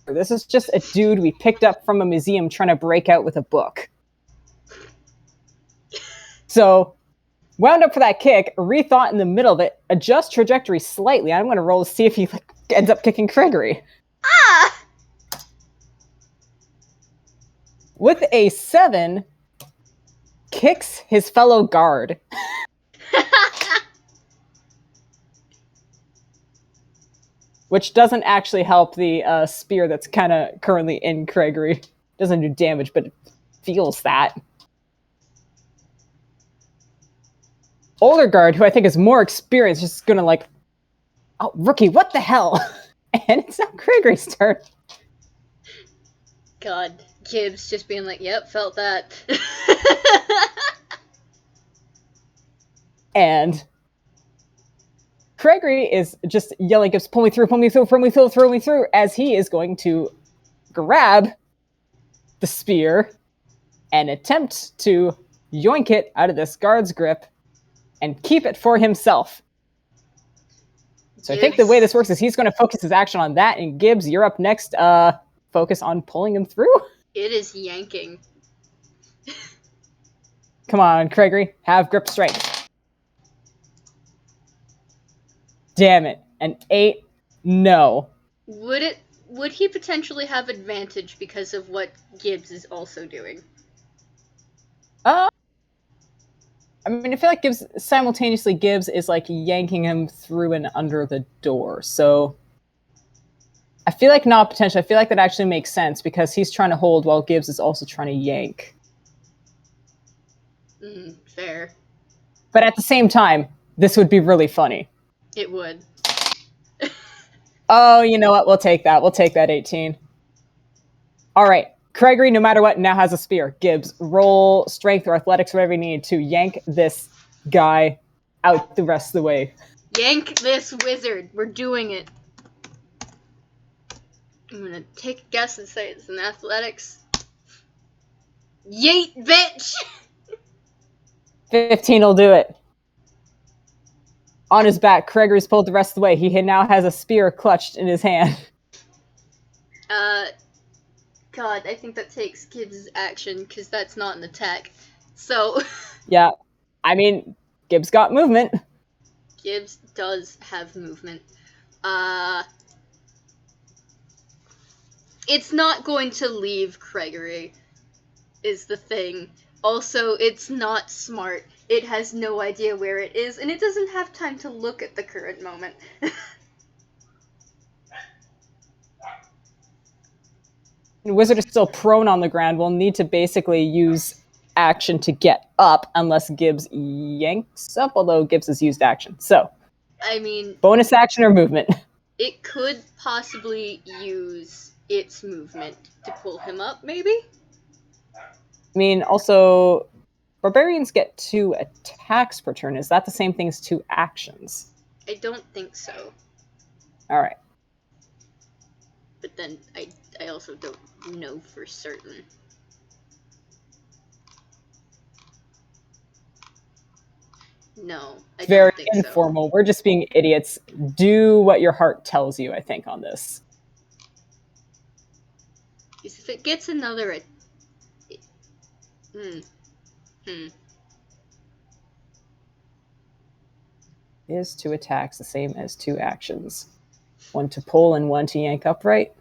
this is just a dude we picked up from a museum trying to break out with a book. So, wound up for that kick, rethought in the middle of it, adjust trajectory slightly. I'm going to roll to see if he ends up kicking Craigory. Ah! With a 7, kicks his fellow guard. Which doesn't actually help the spear that's kind of currently in Craigory. Doesn't do damage, but it feels that. Older guard, who I think is more experienced, just gonna like, oh, rookie, what the hell? And it's now Craigory's turn. God, Gibbs just being like, yep, felt that. And Craigory is just yelling, Gibbs, pull me through, pull me through, pull me through, throw me through, as he is going to grab the spear and attempt to yoink it out of this guard's grip and keep it for himself. So I think the way this works is he's going to focus his action on that, and Gibbs, you're up next. Focus on pulling him through. It is yanking. Come on, Craigory, have grip strength. Damn it, an 8? No. Would he potentially have advantage because of what Gibbs is also doing? I mean, I feel like Gibbs is like yanking him through and under the door. So I feel like not potentially. I feel like that actually makes sense because he's trying to hold while Gibbs is also trying to yank. Fair. But at the same time, this would be really funny. It would. Oh, you know what? We'll take that. We'll take that 18. All right. Craigory, no matter what, now has a spear. Gibbs, roll strength or athletics, whatever you need, to yank this guy out the rest of the way. Yank this wizard. We're doing it. I'm gonna take a guess and say it's an athletics. Yeet, bitch! 15 will do it. On his back, Craigory's pulled the rest of the way. He now has a spear clutched in his hand. God, I think that takes Gibbs' action, because that's not an attack. So... Yeah. I mean, Gibbs got movement. Gibbs does have movement. It's not going to leave Craigory, is the thing. Also, it's not smart. It has no idea where it is, and it doesn't have time to look at the current moment. The wizard is still prone on the ground. We'll need to basically use action to get up unless Gibbs yanks up, although Gibbs has used action. So, I mean... bonus action or movement? It could possibly use its movement to pull him up, maybe? I mean, also, barbarians get 2 attacks per turn. Is that the same thing as 2 actions? I don't think so. Alright. But then, I also don't know for certain. No, I Very don't think informal. so. We're just being idiots. Do what your heart tells you, I think, on this. Because if it gets another... Is 2 attacks the same as 2 actions? 1 to pull and 1 to yank upright?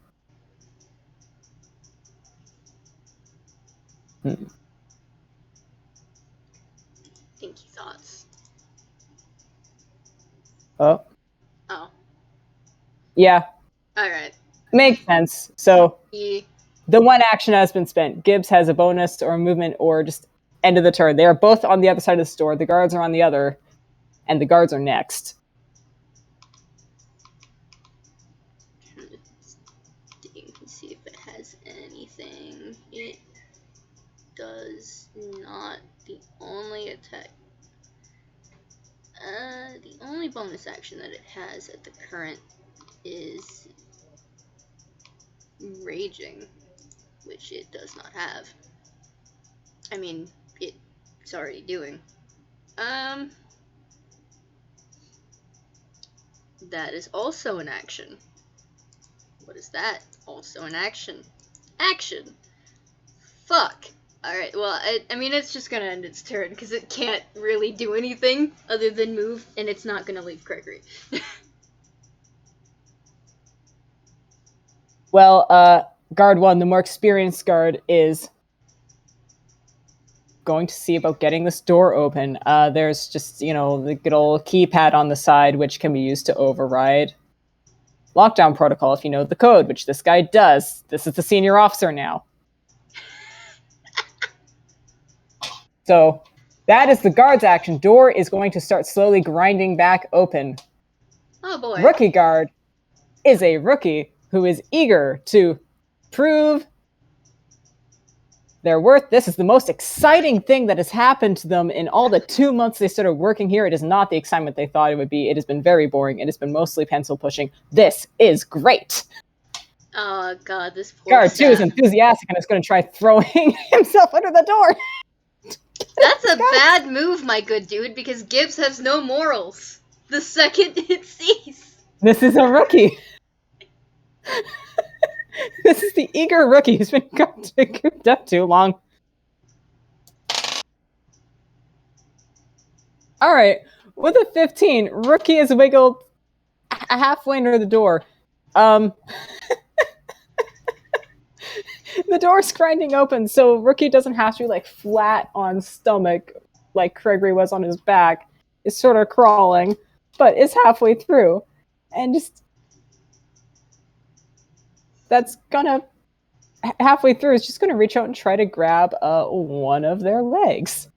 Thinky thoughts. Oh. Oh. Yeah. Alright. Makes sense. So, Yeah. the 1 action has been spent. Gibbs has a bonus or a movement or just end of the turn. They are both on the other side of the store. The guards are on the other, and the guards are next. See if it has anything. It does not. The only attack. The only bonus action that it has at the current is raging, which it does not have. I mean, it's already doing. That is also an action. What is that? Also an action. Action! Fuck! Alright, well, I mean, it's just gonna end its turn, because it can't really do anything other than move, and it's not gonna leave Craigory. Well, guard 1, the more experienced guard, is going to see about getting this door open. There's just, the good old keypad on the side, which can be used to override lockdown protocol if you know the code, which this guy does. This is the senior officer now. So that is the guard's action. Door is going to start slowly grinding back open. Oh boy. Rookie guard is a rookie who is eager to prove their worth. This is the most exciting thing that has happened to them in all the 2 months they started working here. It is not the excitement they thought it would be. It has been very boring. It has been mostly pencil pushing. This is great. Oh god, this poor Guard 2 is Sam. enthusiastic and is going to try throwing himself under the door. That's a bad move, my good dude, because Gibbs has no morals. The second it sees. This is a rookie. This is the eager rookie who's been cooped up too long. All right, with a 15, rookie is wiggled halfway near the door. The door's grinding open, so rookie doesn't have to be like flat on stomach like Craigory was on his back. It's sort of crawling, but it's halfway through, and just that's gonna halfway through. It's just gonna reach out and try to grab one of their legs.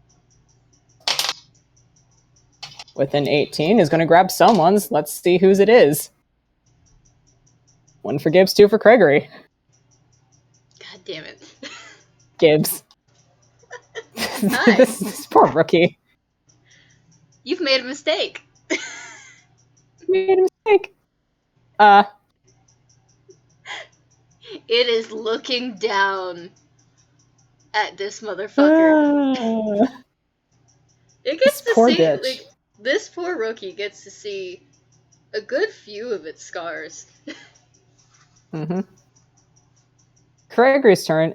With an 18, is going to grab someone's. Let's see whose it is. 1 for Gibbs, 2 for Craigory. God damn it. Gibbs. Nice. this poor rookie. You've made a mistake. Made a mistake. It is looking down at this motherfucker. It gets to poor see, bitch. like, this poor rookie gets to see a good few of its scars. Mm-hmm. Craigory's turn.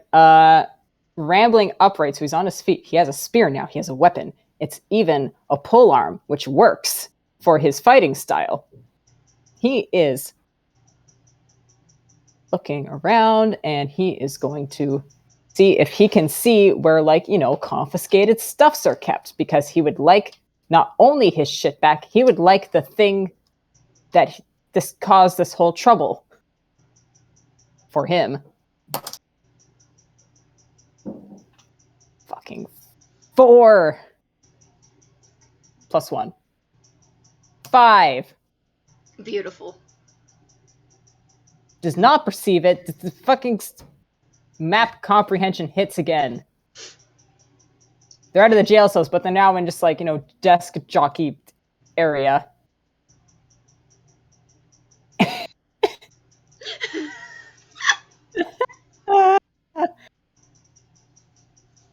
Rambling upright, so he's on his feet. He has a spear now. He has a weapon. It's even a polearm, which works for his fighting style. He is looking around, and he is going to see if he can see where, like, confiscated stuffs are kept, because he would like not only his shit back, he would like the thing that this caused this whole trouble for him. Fucking 4 plus 1. 5. Beautiful. Does not perceive it. The fucking map comprehension hits again. They're out of the jail cells, but they're now in just like, desk jockey area.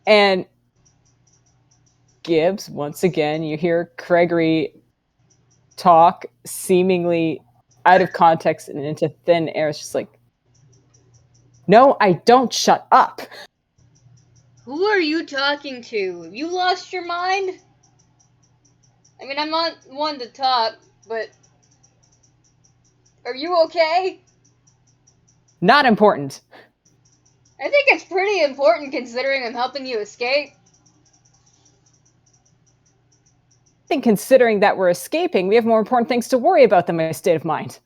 And Gibbs, once again, you hear Craigory talk seemingly out of context and into thin air. It's just like, no, I don't, shut up. Who are you talking to? You lost your mind? I mean, I'm not one to talk, but are you okay? Not important. I think it's pretty important considering I'm helping you escape. I think considering that we're escaping, we have more important things to worry about than my state of mind.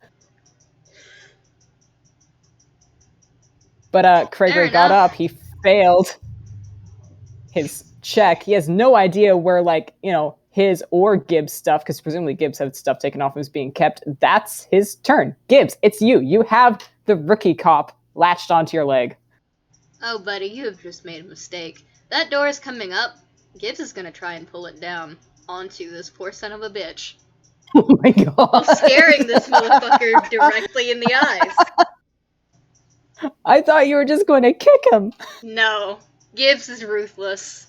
But Craigory got up. He failed his check. He has no idea where, like, his or Gibbs' stuff, because presumably Gibbs had stuff taken off and was being kept. That's his turn. Gibbs, it's you. You have the rookie cop latched onto your leg. Oh, buddy, you have just made a mistake. That door is coming up. Gibbs is gonna try and pull it down onto this poor son of a bitch. Oh my god. Staring this motherfucker directly in the eyes. I thought you were just going to kick him. No. Gibbs is ruthless.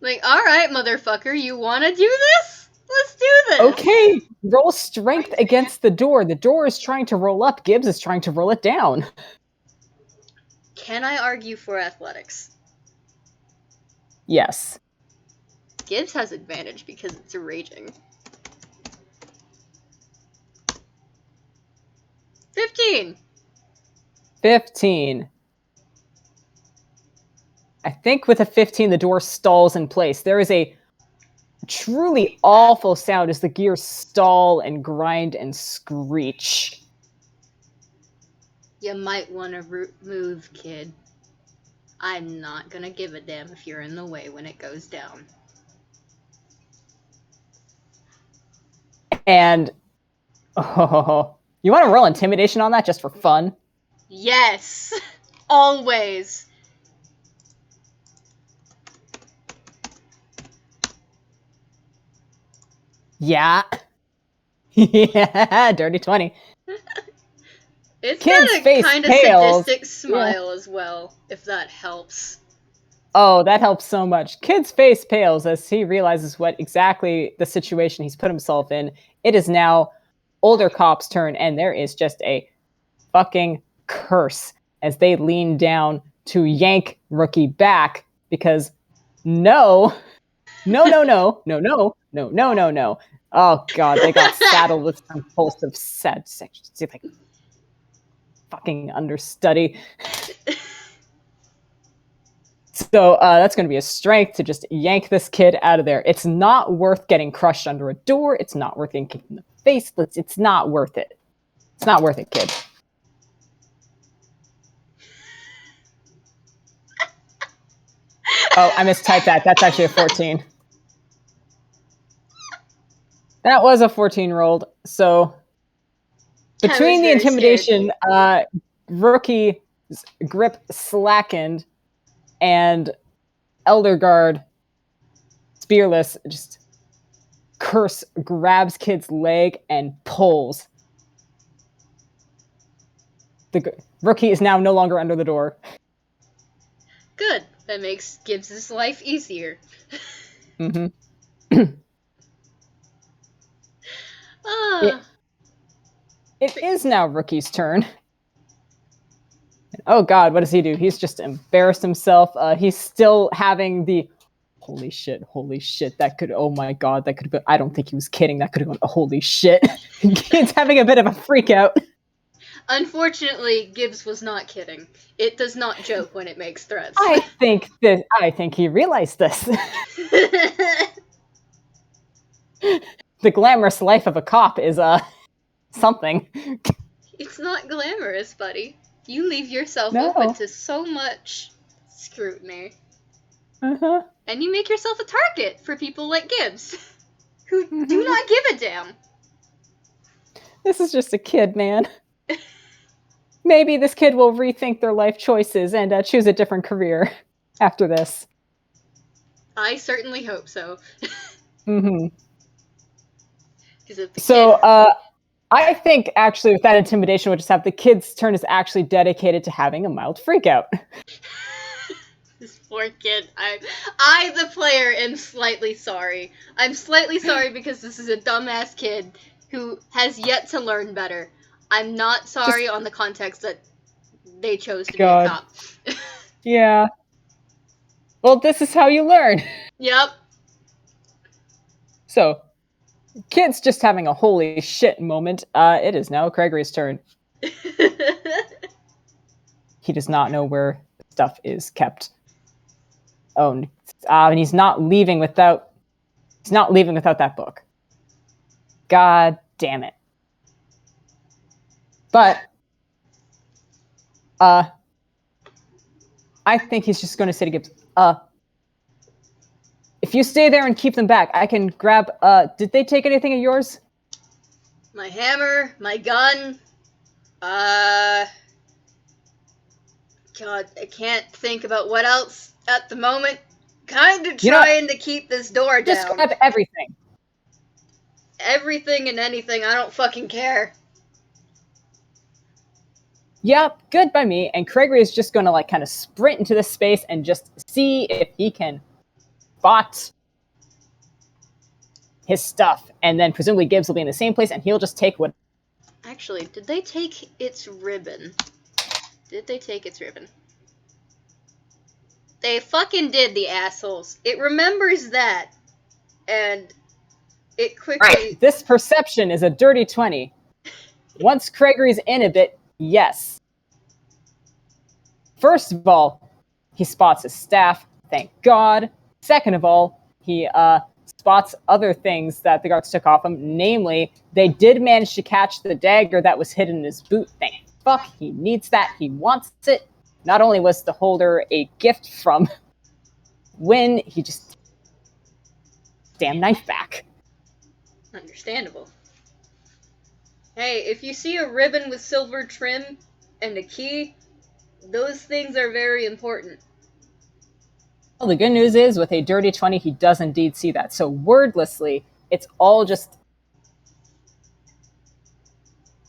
Like, alright, motherfucker, you wanna do this? Let's do this! Okay, roll strength against the door. The door is trying to roll up. Gibbs is trying to roll it down. Can I argue for athletics? Yes. Gibbs has advantage because it's raging. 15! 15. I think with a 15, the door stalls in place. There is a truly awful sound as the gears stall and grind and screech. You might want to move, kid. I'm not gonna give a damn if you're in the way when it goes down. And, you want to roll intimidation on that just for fun? Yes! Always! Yeah. Yeah, dirty 20. It's Kid's got a face kind of pales. sadistic smile as well, if that helps. Oh, that helps so much. Kid's face pales as he realizes what exactly the situation he's put himself in. It is now older cop's turn, and there is just a fucking curse as they lean down to yank Rookie back because no. Oh god, they got saddled with compulsive sad sections. Like fucking understudy. So that's going to be a strength to just yank this kid out of there. It's not worth getting crushed under a door. It's not worth getting kicked in the face. It's not worth it. It's not worth it, kid. Oh, I mistyped that. That's actually a 14. That was a 14 rolled. So between the intimidation, Rookie's grip slackened, and Elder Guard, spearless, just curse grabs Kid's leg and pulls. The Rookie is now no longer under the door. Good. That makes Gibbs' life easier. Mm-hmm. It is now Rookie's turn. Oh god, what does he do? He's just embarrassed himself. He's still having the holy shit, that could, oh my god, that could have been, I don't think he was kidding, that could have gone, holy shit. He's having a bit of a freak out. Unfortunately, Gibbs was not kidding. It does not joke when it makes threats. I think he realized this. The glamorous life of a cop is something. It's not glamorous, buddy. You leave yourself open to so much scrutiny. Uh-huh. And you make yourself a target for people like Gibbs, who do not give a damn. This is just a kid, man. Maybe this kid will rethink their life choices and choose a different career after this. I certainly hope so. Mm-hmm. So, I think actually with that intimidation, we'll just have the kid's turn is actually dedicated to having a mild freakout. This poor kid. I, the player, am slightly sorry. I'm slightly sorry because this is a dumbass kid who has yet to learn better. I'm not sorry on the context that they chose to be a cop. Yeah. Well, this is how you learn. Yep. So, kid's just having a holy shit moment. It is now Craigory's turn. He does not know where stuff is kept. Oh, and he's not leaving without that book. God damn it. But I think he's just going to say to Gibbs, if you stay there and keep them back, I can grab, did they take anything of yours? My hammer, my gun, God, I can't think about what else at the moment. Kind of trying to keep this door down. Just grab everything. Everything and anything, I don't fucking care. Yep, good by me. And Craigory is just going to kind of sprint into this space and just see if he can spot his stuff. And then presumably Gibbs will be in the same place and he'll just take what... Actually, did they take its ribbon? They fucking did, the assholes. It remembers that. And it quickly... Right. This perception is a dirty 20. Once Craigory's in a bit, yes. First of all, he spots his staff, thank God. Second of all, he spots other things that the guards took off him. Namely, they did manage to catch the dagger that was hidden in his boot. Thank fuck, he needs that. He wants it. Not only was the holder a gift from Wynn, he just... damn knife back. Understandable. Hey, if you see a ribbon with silver trim and a key, those things are very important. Well, the good news is, with a dirty 20, he does indeed see that. So wordlessly, it's all just...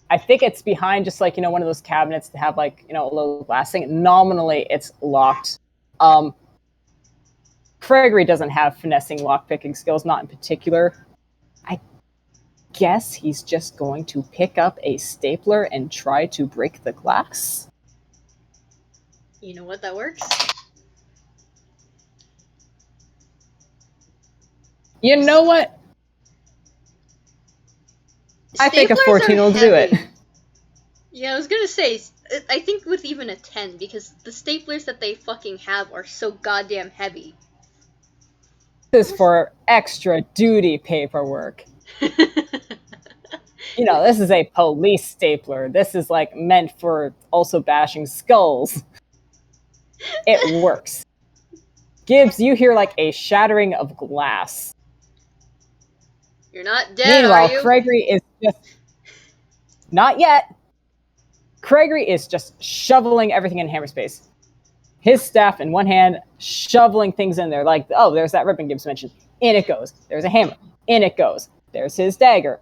I think it's behind just like, one of those cabinets to have like, a little glass thing. Nominally, it's locked. Craigory doesn't have finessing lockpicking skills, not in particular. I guess he's just going to pick up a stapler and try to break the glass. You know what? That works. You know what? I think a 14 will do it. Yeah, I was gonna say, I think with even a 10, because the staplers that they fucking have are so goddamn heavy. This is for extra duty paperwork. You know, this is a police stapler. This is like meant for also bashing skulls. It works. Gibbs, you hear like a shattering of glass. You're not dead, Meanwhile, are you? Craigory is just... Not yet. Craigory is just shoveling everything in hammerspace. His staff in one hand, shoveling things in there. Like, oh, there's that ribbon Gibbs mentioned. In it goes. There's a hammer. In it goes. There's his dagger.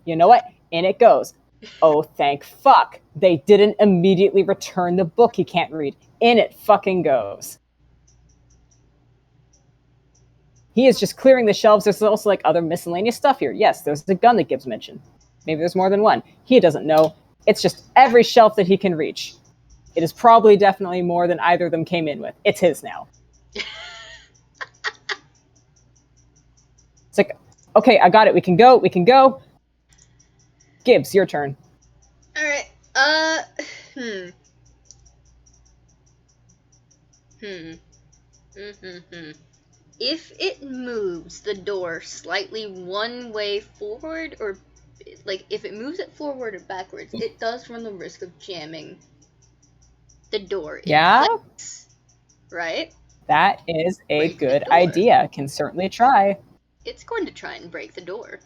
You know what? In it goes. Oh, thank fuck. They didn't immediately return the book he can't read. In it fucking goes. He is just clearing the shelves. There's also like other miscellaneous stuff here. Yes, there's the gun that Gibbs mentioned. Maybe there's more than one. He doesn't know. It's just every shelf that he can reach. It is probably definitely more than either of them came in with. It's his now. It's like, okay, I got it. We can go. We can go. Gibbs, your turn. Alright, If it moves the door slightly one way forward, or like if it moves it forward or backwards, it does run the risk of jamming the door in place, right? That is a good idea. Can certainly try. It's going to try and break the door.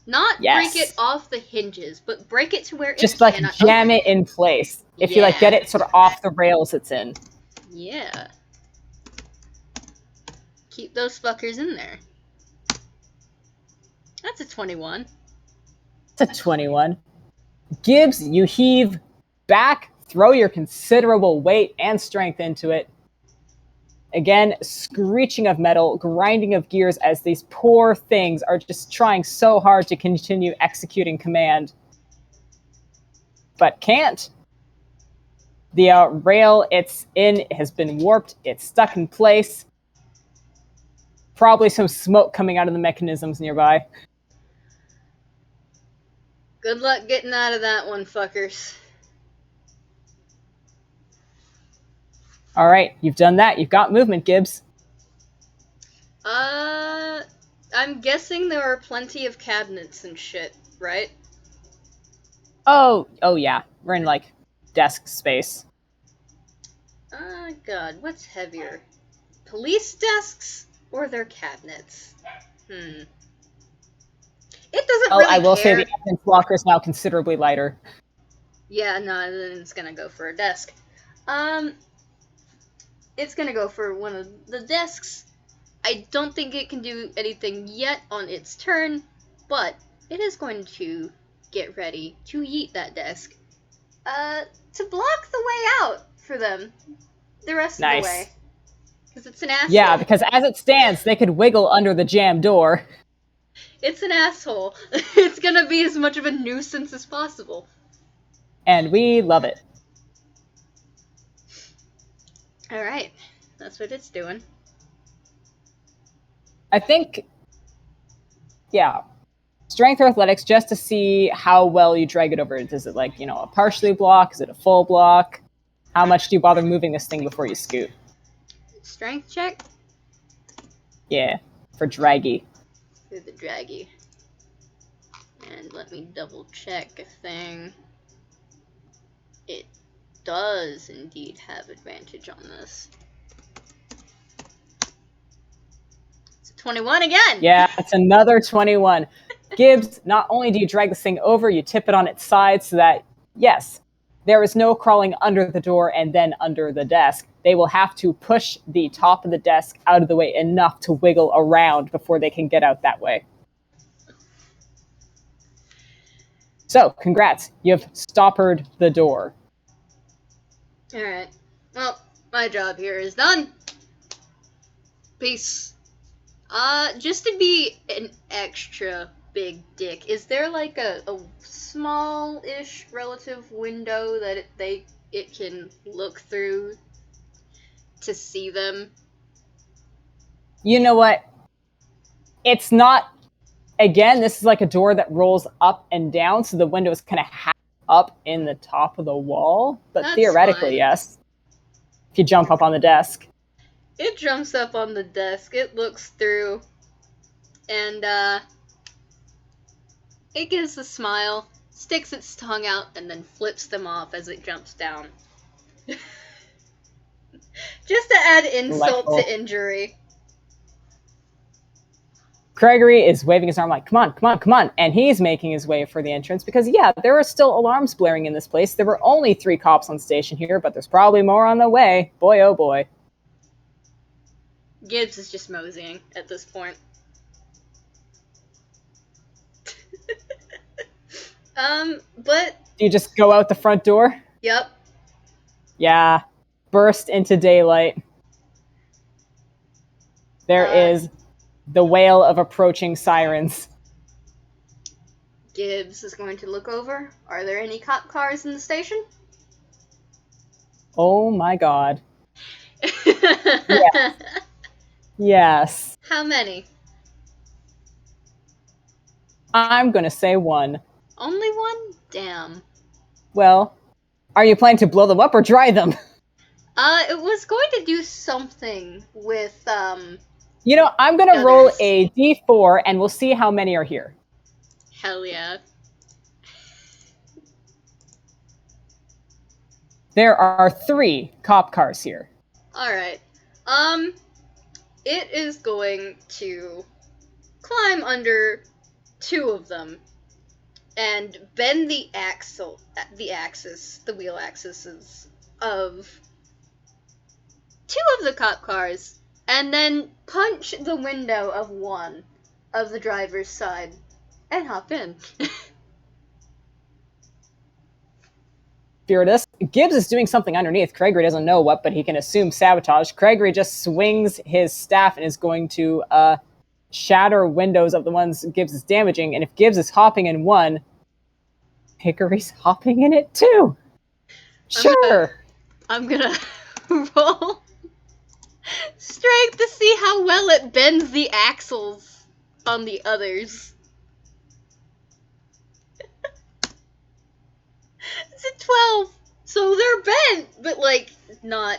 Not break it off the hinges, but break it to where it just like jam open. it in place. If you like get it sort of off the rails it's in. Yeah. Keep those fuckers in there. That's a 21. It's a 21. Gibbs, you heave back, throw your considerable weight and strength into it. Again, screeching of metal, grinding of gears as these poor things are just trying so hard to continue executing command. But can't. The rail it's in has been warped. It's stuck in place. Probably some smoke coming out of the mechanisms nearby. Good luck getting out of that one, fuckers. All right, you've done that. You've got movement, Gibbs. I'm guessing there are plenty of cabinets and shit, right? Oh yeah. We're in, like, desk space. God, what's heavier? Police desks or their cabinets? It doesn't really I will care. say the evidence locker is now considerably lighter. Yeah, no, then it's gonna go for a desk. It's gonna go for one of the desks. I don't think it can do anything yet on its turn, but it is going to get ready to yeet that desk. To block the way out for them the rest of the way. Because it's an asshole. Yeah, because as it stands, they could wiggle under the jam door. It's an asshole. It's gonna be as much of a nuisance as possible. And we love it. Alright, that's what it's doing. I think, yeah, strength or athletics, just to see how well you drag it over. Is it like, a partially block? Is it a full block? How much do you bother moving this thing before you scoot? Strength check? Yeah, for draggy. For the draggy. And let me double check a thing. It does indeed have advantage on this. It's a 21 again! Yeah, it's another 21. Gibbs, not only do you drag this thing over, you tip it on its side so that, yes, there is no crawling under the door and then under the desk. They will have to push the top of the desk out of the way enough to wiggle around before they can get out that way. So, congrats. You've stoppered the door. Alright. Well, my job here is done. Peace. Just to be an extra big dick, is there like a small-ish relative window that it can look through to see them? You know what? It's not. Again, this is like a door that rolls up and down, so the window is kind of half up in the top of the wall. But That's theoretically, fine. yes. If you jump up on the desk. It jumps up on the desk, it looks through, and it gives a smile, sticks its tongue out, and then flips them off as it jumps down. Just to add insult to injury. Craigory is waving his arm like, come on, come on, come on. And he's making his way for the entrance because, yeah, there are still alarms blaring in this place. There were only 3 cops on station here, but there's probably more on the way. Boy, oh boy. Gibbs is just moseying at this point. But... Do you just go out the front door? Yep. Yeah. Burst into daylight. There is the wail of approaching sirens. Gibbs is going to look over. Are there any cop cars in the station? Oh my god. Yes. Yes. How many? I'm gonna say 1. Only 1? Damn. Well, are you planning to blow them up or dry them? It was going to do something with, You know, I'm gonna roll a d4 and we'll see how many are here. Hell yeah. There are 3 cop cars here. Alright. It is going to climb under 2 of them and bend the wheel axes of 2 of the cop cars, and then punch the window of 1 of the driver's side and hop in. Fearless. Gibbs is doing something underneath. Craigory doesn't know what, but he can assume sabotage. Craigory just swings his staff and is going to shatter windows of the ones Gibbs is damaging. And if Gibbs is hopping in one, Hickory's hopping in it too. Sure. I'm gonna roll strength to see how well it bends the axles on the others. It's a 12, so they're bent, but like not.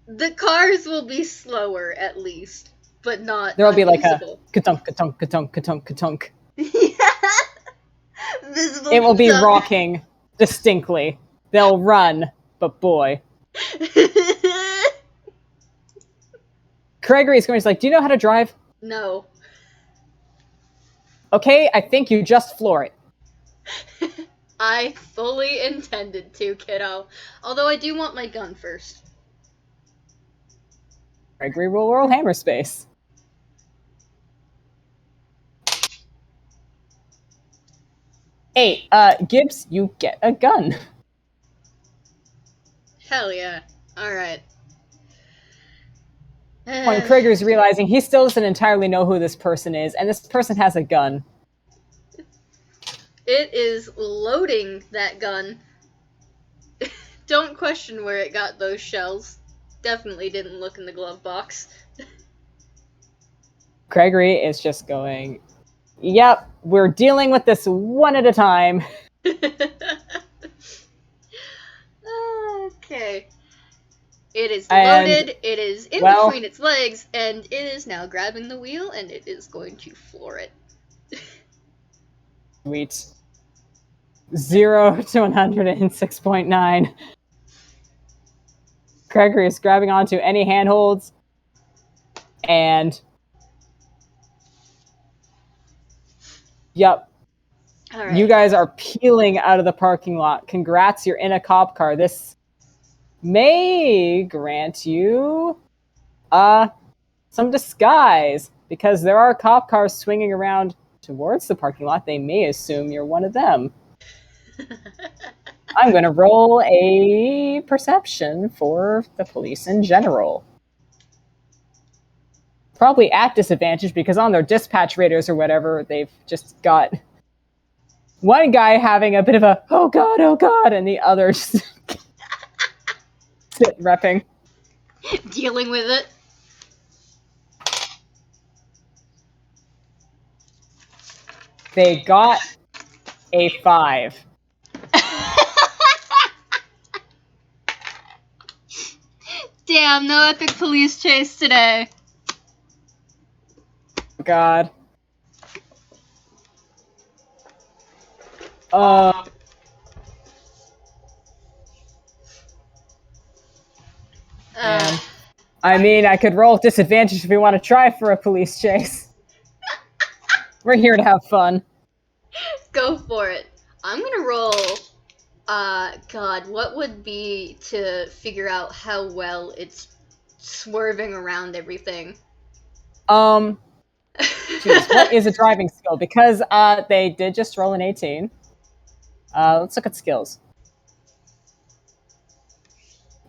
The cars will be slower at least, but not. There'll be like a unusable. ka-tunk, ka-tunk, ka-tunk, ka-tunk, ka-tunk. Visible It will be ka-tunk. rocking distinctly. They'll run, but boy. Craigory's going to like, do you know how to drive? No. Okay, I think you just floor it. I fully intended to, kiddo. Although I do want my gun first. Craigory will roll hammer space. Hey, Gibbs, you get a gun. Hell yeah. Alright. When Craigory's realizing he still doesn't entirely know who this person is, and this person has a gun. It is loading that gun. Don't question where it got those shells. Definitely didn't look in the glove box. Craigory is just going, yep, we're dealing with this one at a time. Okay. It is loaded, it is in between its legs, and it is now grabbing the wheel, and it is going to floor it. Sweet. 0 to 106.9. Craigory is grabbing onto any handholds, and yep. All right. You guys are peeling out of the parking lot. Congrats, you're in a cop car. This may grant you some disguise, because there are cop cars swinging around towards the parking lot. They may assume you're one of them. I'm going to roll a perception for the police in general. Probably at disadvantage because on their dispatch radars or whatever, they've just got one guy having a bit of a oh god, and the other just sit repping. Dealing with it. They got a 5. Damn, no epic police chase today. God. I mean, I could roll disadvantage if we want to try for a police chase. We're here to have fun. Go for it. I'm gonna roll. God, what would be to figure out how well it's swerving around everything? Jeez, what is a driving skill? Because they did just roll an 18. Let's look at skills.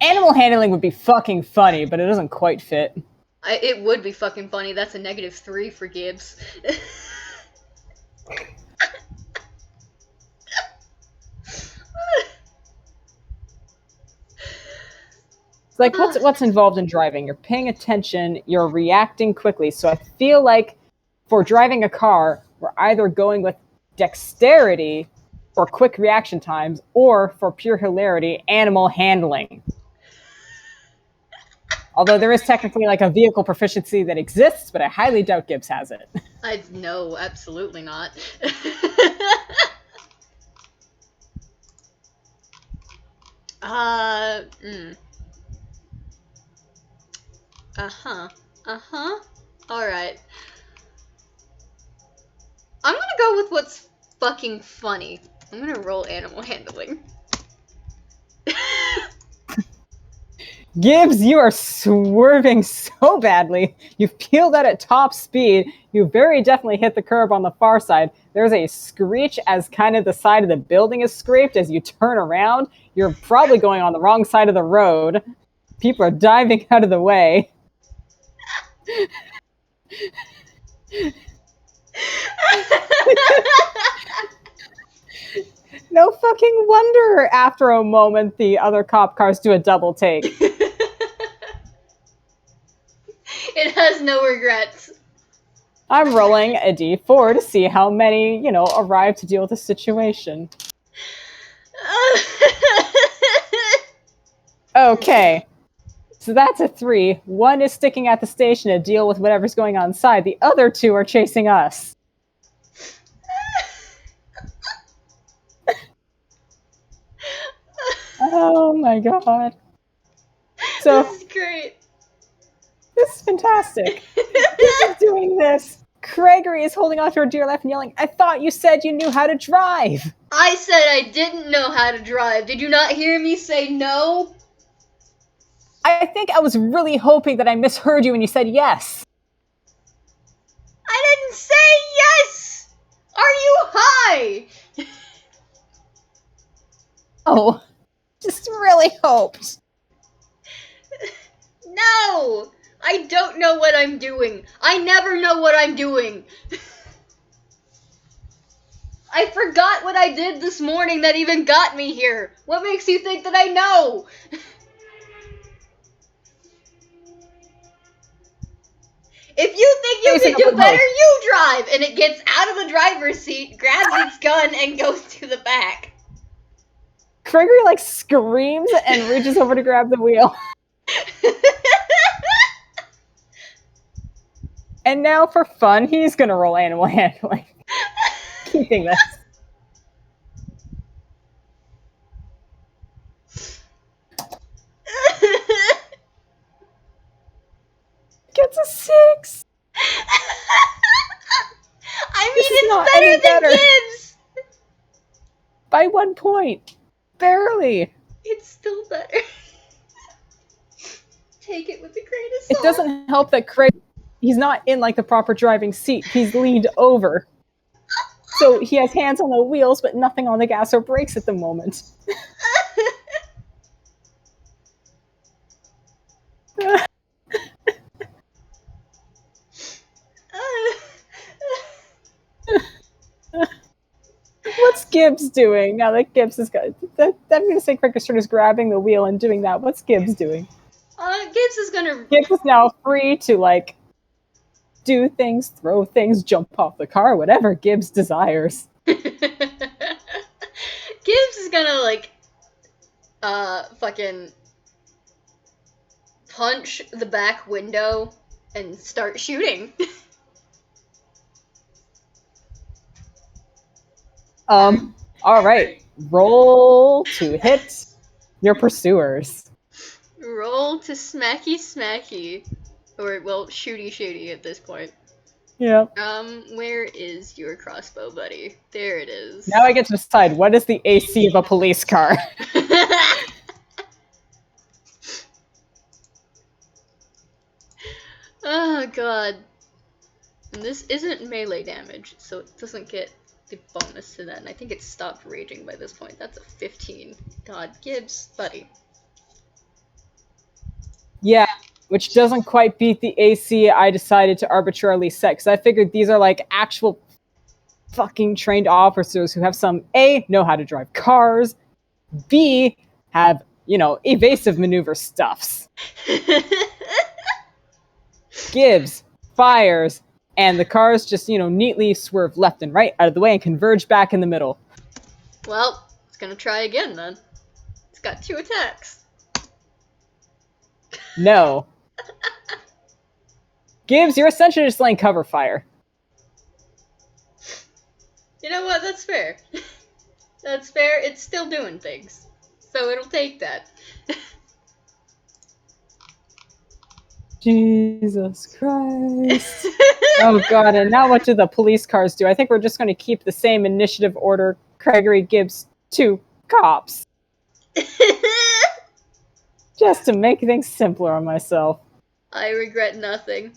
Animal handling would be fucking funny, but it doesn't quite fit. It would be fucking funny. That's a -3 for Gibbs. It's like, what's involved in driving? You're paying attention, you're reacting quickly. So I feel like for driving a car, we're either going with dexterity or quick reaction times, or for pure hilarity, animal handling. Although there is technically like a vehicle proficiency that exists, but I highly doubt Gibbs has it. No, absolutely not. Alright. I'm gonna go with what's fucking funny. I'm gonna roll animal handling. Gibbs, you are swerving so badly. You've peeled out at top speed. You very definitely hit the curb on the far side. There's a screech as kind of the side of the building is scraped as you turn around. You're probably going on the wrong side of the road. People are diving out of the way. No fucking wonder after a moment the other cop cars do a double take. It has no regrets. I'm rolling a d4 to see how many, arrive to deal with the situation. Okay. So that's a 3. 1 is sticking at the station to deal with whatever's going on inside. The other 2 are chasing us. Oh my god. So, this is great. This is fantastic. This is doing this. Craigory is holding on to her dear life and yelling, I thought you said you knew how to drive. I said I didn't know how to drive. Did you not hear me say no? I think I was really hoping that I misheard you when you said yes. I didn't say yes! Are you high? Oh, just really hoped. No! I don't know what I'm doing. I never know what I'm doing. I forgot what I did this morning that even got me here. What makes you think that I know? If you think you can do better, you drive! And it gets out of the driver's seat, grabs its gun, and goes to the back. Craigory, screams and reaches over to grab the wheel. And now, for fun, he's gonna roll animal handling. Keeping this. Gets a 6. I mean, it's better than Gibbs! By 1 point. Barely. It's still better. Take it with a grain of salt. It doesn't help that Craig, he's not in the proper driving seat. He's leaned over. So he has hands on the wheels, but nothing on the gas or brakes at the moment. What's Gibbs doing now that Gibbs is got? I'm gonna say Craigory is grabbing the wheel and doing that. What's Gibbs doing? Gibbs is gonna. Gibbs is now free to like do things, throw things, jump off the car, whatever Gibbs desires. Gibbs is gonna like fucking punch the back window and start shooting. All right. Roll to hit your pursuers. Roll to smacky smacky. Or, well, shooty shooty at this point. Yeah. Where is your crossbow, buddy? There it is. Now I get to decide what is the AC of a police car. Oh, God. And this isn't melee damage, so it doesn't get the bonus to that. And I think it's stopped raging by this point. That's a 15. God, Gibbs, buddy. Yeah, which doesn't quite beat the AC I decided to arbitrarily set, because I figured these are like actual fucking trained officers who have some A, know how to drive cars, B, have, evasive maneuver stuffs. Gibbs fires, and the cars just, neatly swerve left and right out of the way and converge back in the middle. Well, it's gonna try again then. It's got 2 attacks. No. Gibbs, you're essentially just laying cover fire. You know what? That's fair. That's fair. It's still doing things. So it'll take that. Jesus Christ. Oh god, and now what do the police cars do? I think we're just going to keep the same initiative order. Craigory, Gibbs, 2 cops. Just to make things simpler on myself. I regret nothing.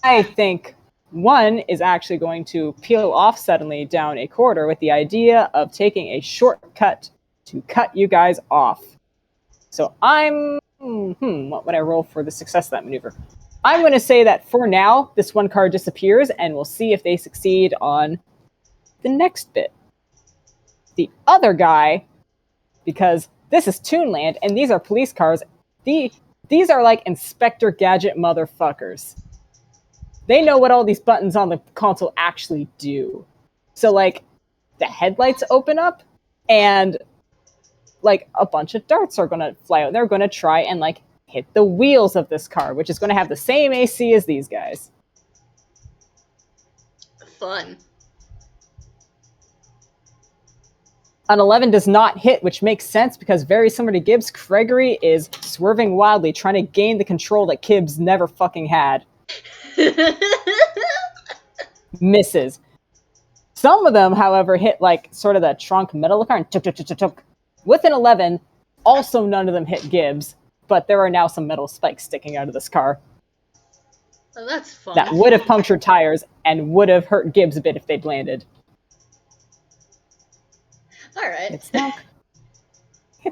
I think one is actually going to peel off suddenly down a corridor with the idea of taking a shortcut to cut you guys off. So I'm... what would I roll for the success of that maneuver? I'm going to say that for now, this one car disappears, and we'll see if they succeed on the next bit. The other guy, because this is Toonland, and these are police cars, these are like Inspector Gadget motherfuckers. They know what all these buttons on the console actually do. So, like, the headlights open up, and, like, a bunch of darts are going to fly out. They're going to try and, like, hit the wheels of this car, which is going to have the same AC as these guys. Fun. An 11 does not hit, which makes sense because very similar to Gibbs, Craigory is swerving wildly, trying to gain the control that Gibbs never fucking had. Misses. Some of them, however, hit like sort of the trunk middle of the car and tuk. With an 11, also none of them hit Gibbs, but there are now some metal spikes sticking out of this car. Oh, that's fun. That would have punctured tires and would have hurt Gibbs a bit if they'd landed. Alright. It's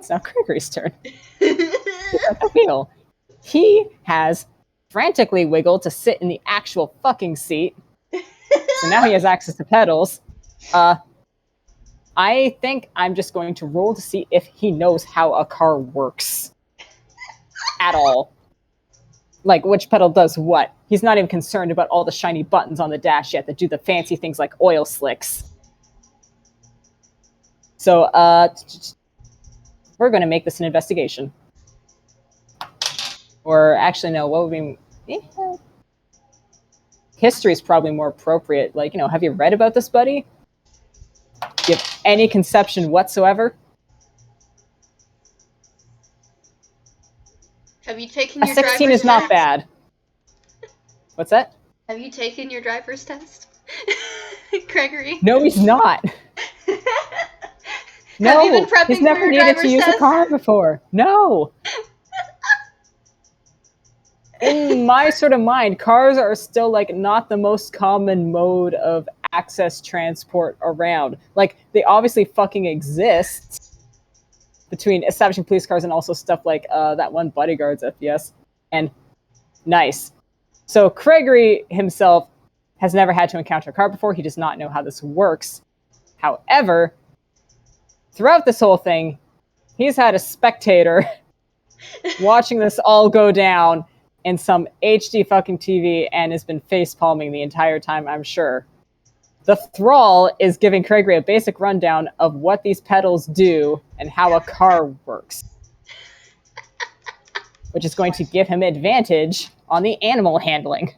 now Craigory's turn. He's at the wheel. He has frantically wiggled to sit in the actual fucking seat. So now he has access to pedals. I think I'm just going to roll to see if he knows how a car works. At all. Like, which pedal does what. He's not even concerned about all the shiny buttons on the dash yet that do the fancy things like oil slicks. So, we're going to make this an investigation. Or, actually, no, what would be... History is probably more appropriate. Like, have you read about this, buddy? Do you have any conception whatsoever? Have you taken A your 16 driver's is not test? bad. What's that? Have you taken your driver's test? Craigory? No, he's not. No, Have you been prepping he's for never your needed driver's to use test? a car before. No. In my sort of mind, cars are still like not the most common mode of access transport around. Like, they obviously fucking exist, between establishing police cars and also stuff like that one bodyguard's FPS. And nice. So Craigory himself has never had to encounter a car before. He does not know how this works. However, throughout this whole thing, he's had a spectator watching this all go down in some HD fucking TV and has been face palming the entire time, I'm sure. The Thrall is giving Craigory a basic rundown of what these pedals do and how a car works, which is going to give him advantage on the animal handling.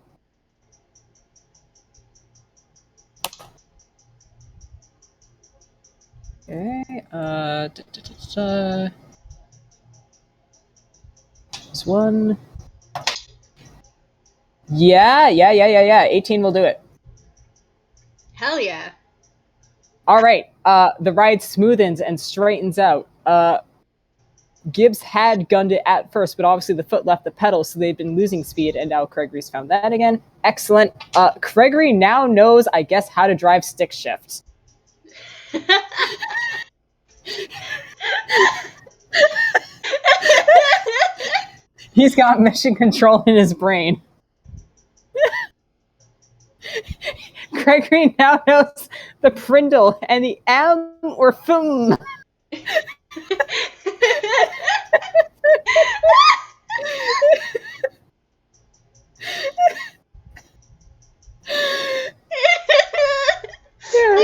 Okay, There's one. Yeah. 18 will do it. Hell yeah. All right. The ride smoothens and straightens out. Gibbs had gunned it at first, but obviously the foot left the pedal, so they've been losing speed, and now Craigory's found that again. Excellent. Craigory now knows, I guess, how to drive stick shift. He's got mission control in his brain. Craigory now knows the Prindle and the am or fum. I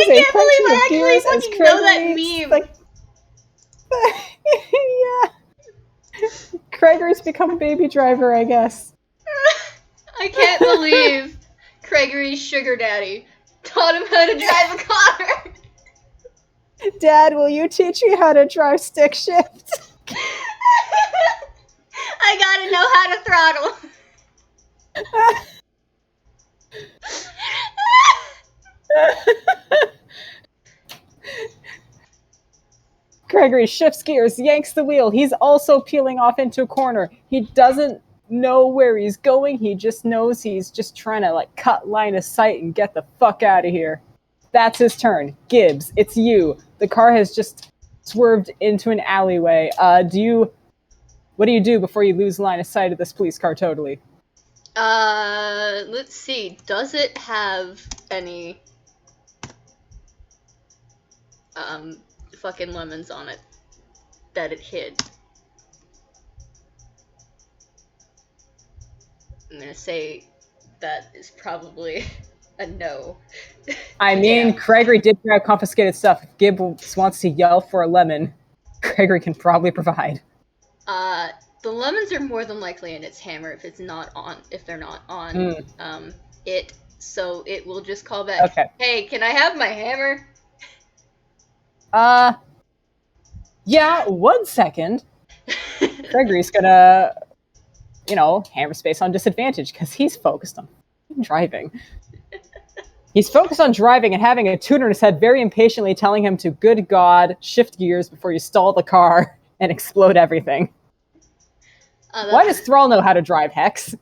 can't believe I actually fucking know that meme. Like, yeah. Craigory's become a baby driver, I guess. I can't believe Craigory's sugar daddy taught him how to drive a car. Dad, will you teach me how to drive stick shift? I gotta know how to throttle. Craigory shifts gears, yanks the wheel. He's also peeling off into a corner. He doesn't know where he's going. He just knows he's just trying to like cut line of sight and get the fuck out of here. That's his turn. Gibbs, it's you. The car has just swerved into an alleyway. What do you do before you lose line of sight of this police car totally? Let's see. Does it have any fucking lemons on it that it hid? I'm gonna say that is probably a no. I mean, yeah. Craigory did grab confiscated stuff. If Gibbs wants to yell for a lemon, Craigory can probably provide. The lemons are more than likely in its hammer if they're not on it, so it will just call back. Okay. Hey, can I have my hammer? Yeah, 1 second. Craigory's gonna, hammer space on disadvantage because he's focused on driving. He's focused on driving and having a tuner in his head very impatiently telling him to, good God, shift gears before you stall the car and explode everything. Why does Thrall know how to drive, Hex?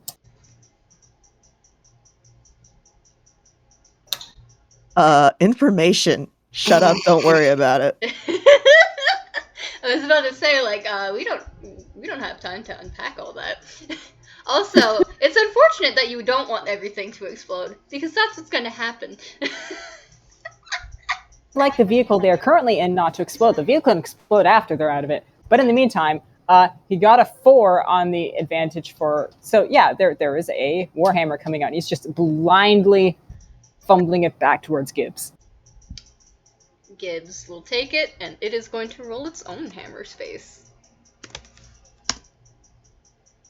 Information. Shut up, don't worry about it. I was about to say, we don't have time to unpack all that. Also, it's unfortunate that you don't want everything to explode, because that's what's going to happen. Like the vehicle they are currently in not to explode. The vehicle can explode after they're out of it. But in the meantime, he got a 4 on the advantage for... So yeah, there is a Warhammer coming out. And he's just blindly fumbling it back towards Gibbs. Gibbs will take it, and it is going to roll its own hammer space.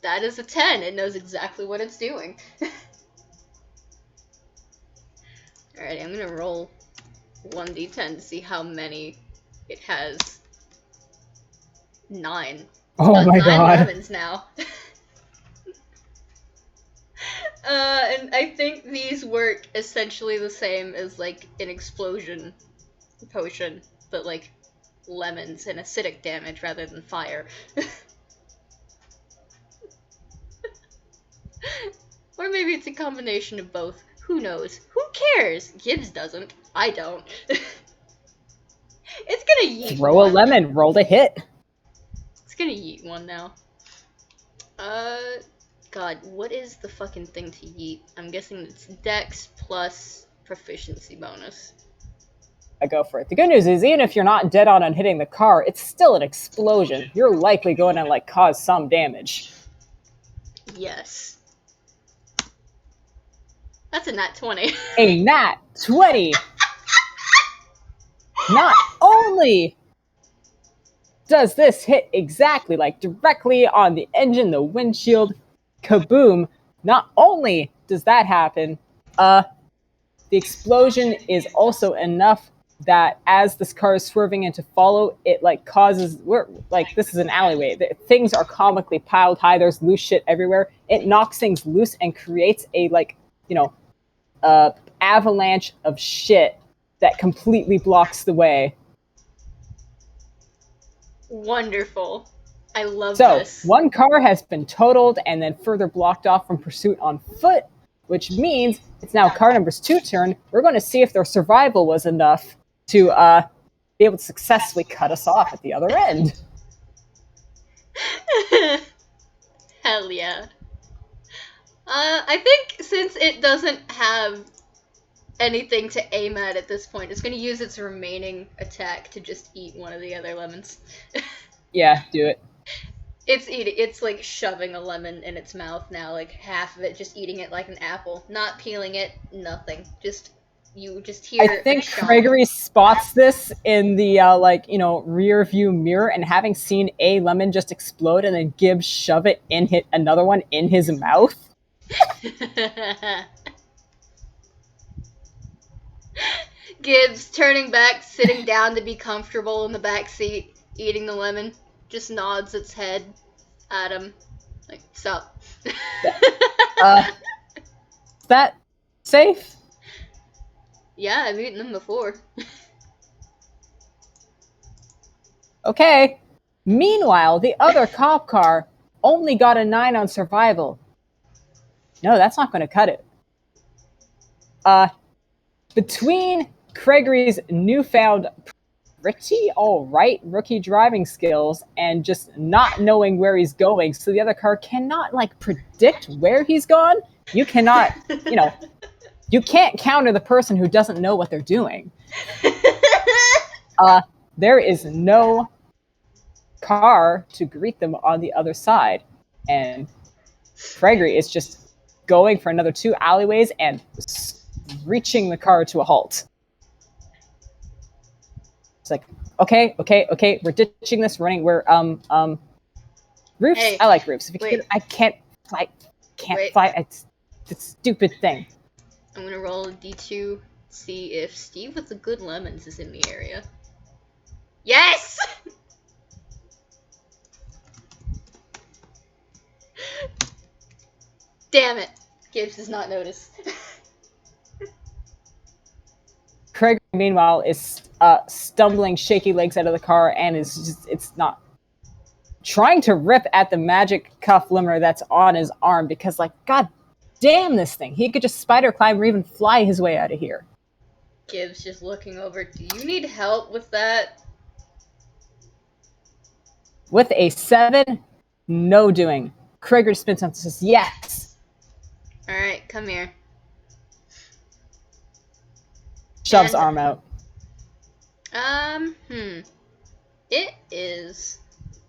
That is a 10. It knows exactly what it's doing. Alright, I'm gonna roll 1d10 to see how many it has. 9. Oh my 9 God. lemons now. And I think these work essentially the same as, an explosion potion, but, lemons and acidic damage rather than fire. Or maybe it's a combination of both. Who knows? Who cares? Gibbs doesn't. I don't. It's gonna yeet Throw one. a lemon. Roll to hit. gonna yeet one now. God, what is the fucking thing to yeet? I'm guessing it's Dex plus proficiency bonus. I go for it. The good news is, even if you're not dead on hitting the car, it's still an explosion. You're likely going to, like, cause some damage. Yes. That's a nat 20. A nat 20! Not only does this hit exactly, like, directly on the engine, the windshield, kaboom, not only does that happen, the explosion is also enough that as this car is swerving in to follow, it, like, causes, this is an alleyway. Things are comically piled high. There's loose shit everywhere. It knocks things loose and creates a, like, avalanche of shit that completely blocks the way. Wonderful. I love this. this. One car has been totaled and then further blocked off from pursuit on foot, which means it's now car number's 2 turn. We're going to see if their survival was enough to be able to successfully cut us off at the other end. Hell yeah. I think since it doesn't have anything to aim at this point, it's going to use its remaining attack to just eat one of the other lemons. Yeah, do it. It's like shoving a lemon in its mouth now, like half of it, just eating it like an apple, not peeling it, nothing. You just hear. I think Craigory spots this in the rear view mirror, and having seen a lemon just explode and then Gibbs shove it another one in his mouth. Gibbs turning back, sitting down to be comfortable in the back seat, eating the lemon, just nods its head at him, like, sup. Is that safe? Yeah, I've eaten them before. Okay. Meanwhile, the other cop car only got a 9 on survival. No, that's not going to cut it. Between Craigory's newfound pretty alright rookie driving skills and just not knowing where he's going, so the other car cannot, like, predict where he's gone, you cannot, you can't counter the person who doesn't know what they're doing. There is no car to greet them on the other side, and Craigory is just going for another 2 alleyways and reaching the car to a halt. It's like, okay, we're ditching this, running. We're roofs. Hey, I like roofs. I can't fly. It's a stupid thing. I'm gonna roll a d2, see if Steve with the good lemons is in the area. Yes! Damn it. Gibbs does not notice. Craig, meanwhile, is stumbling shaky legs out of the car and it's not trying to rip at the magic cuff limiter that's on his arm because, like, god damn this thing. He could just spider climb or even fly his way out of here. Gibbs just looking over. Do you need help with that? With a 7, no doing. Craigory spins up and says, yes. Alright, come here. Shoves arm out. It is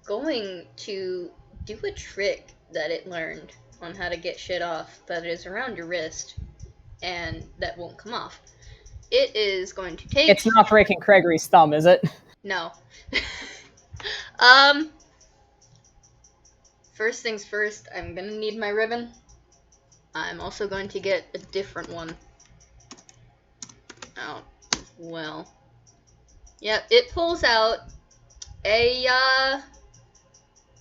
going to do a trick that it learned on how to get shit off that is around your wrist and that won't come off. It is going to take... It's not breaking Craigory's thumb, is it? No. First things first, I'm gonna need my ribbon. I'm also going to get a different one out as well. Yep, it pulls out a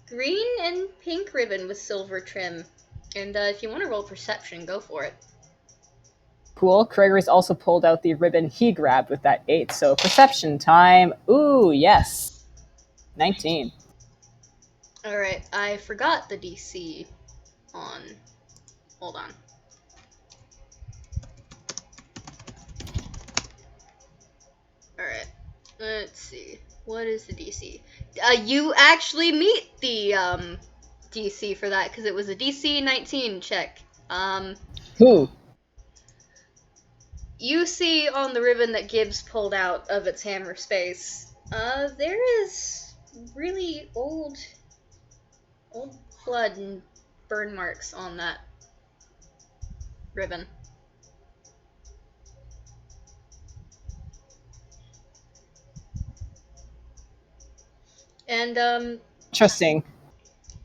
green and pink ribbon with silver trim. And if you want to roll perception, go for it. Cool. Craigory's also pulled out the ribbon he grabbed with that 8. So perception time. Ooh, yes. 19. Alright, I forgot the DC on... Hold on. Alright, let's see. What is the DC? You actually meet the DC for that because it was a DC 19 check. Who? You see on the ribbon that Gibbs pulled out of its hammer space, there is really old blood and burn marks on that ribbon. And Interesting.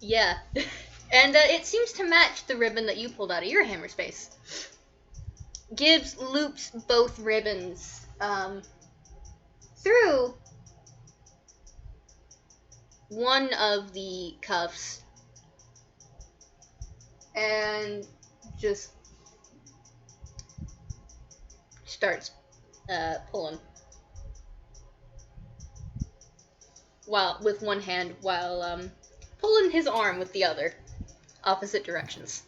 yeah. And it seems to match the ribbon that you pulled out of your hammer space. Gibbs loops both ribbons through one of the cuffs and just starts pulling with one hand while pulling his arm with the other, opposite directions.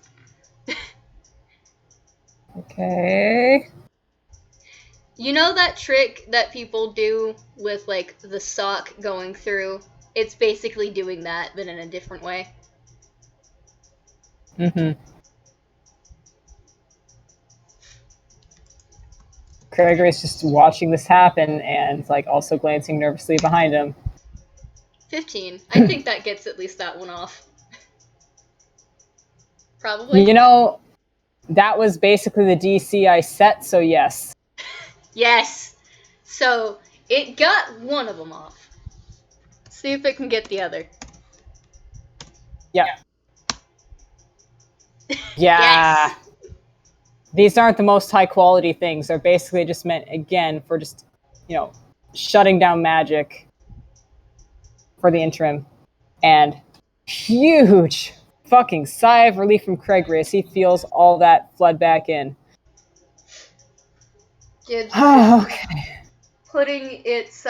Okay. You know that trick that people do with like the sock going through? It's basically doing that, but in a different way. Mm-hmm. Craigory is just watching this happen and like also glancing nervously behind him. 15. I think that gets at least that one off. Probably. You know, that was basically the DC I set, so yes. Yes. So it got one of them off. See if it can get the other. Yep. Yeah. Yes. These aren't the most high quality things. They're basically just meant, again, for just, shutting down magic for the interim. And huge fucking sigh of relief from Craigory as he feels all that flood back in. Gibbs Okay. putting its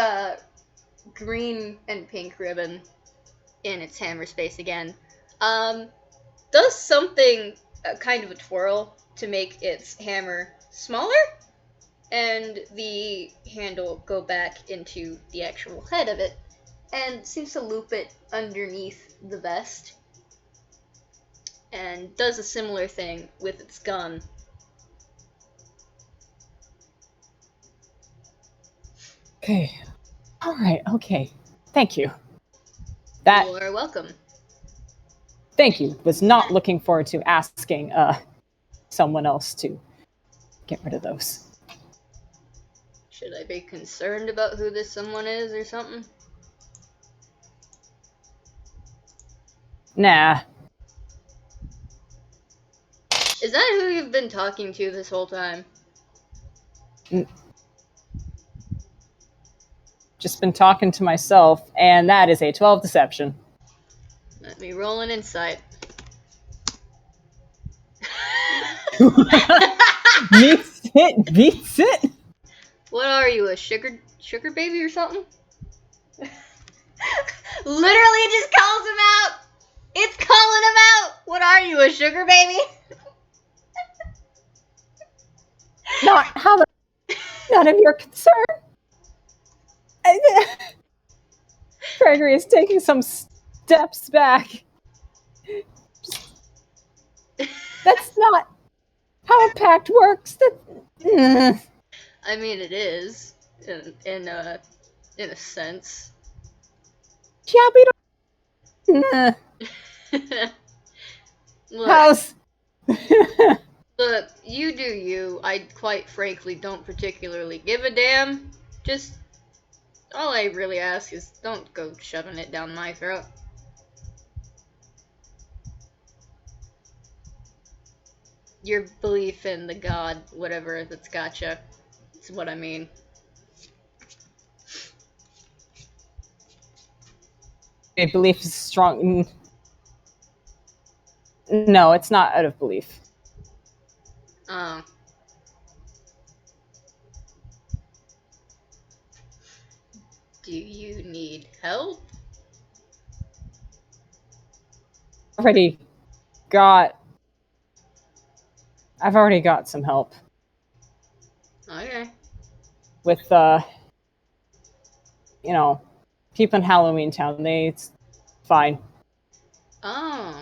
green and pink ribbon in its hammer space again. Does something kind of a twirl to make its hammer smaller, and the handle go back into the actual head of it, and seems to loop it underneath the vest, and does a similar thing with its gun. Okay. All right. Okay. Thank you. That. You are welcome. Thank you. Was not looking forward to asking someone else to get rid of those. Should I be concerned about who this someone is or something? Nah. Is that who you've been talking to this whole time? Just been talking to myself, and that is a 12 deception. Let me roll an insight. Beats it. What are you, a sugar baby or something? Literally just calls him out! It's calling him out! What are you, a sugar baby? Not none of your concern. Craigory is taking some steps back. That's not how a pact works. I mean, it is in a sense. Yeah, we don't. House. Look, you do you. I quite frankly don't particularly give a damn. Just all I really ask is don't go shoving it down my throat. Your belief in the god, whatever that's gotcha, is what I mean. A belief is strong. No, it's not out of belief. Oh. Do you need help? I've already got some help. Okay. With, people in Halloween Town. It's fine. Oh.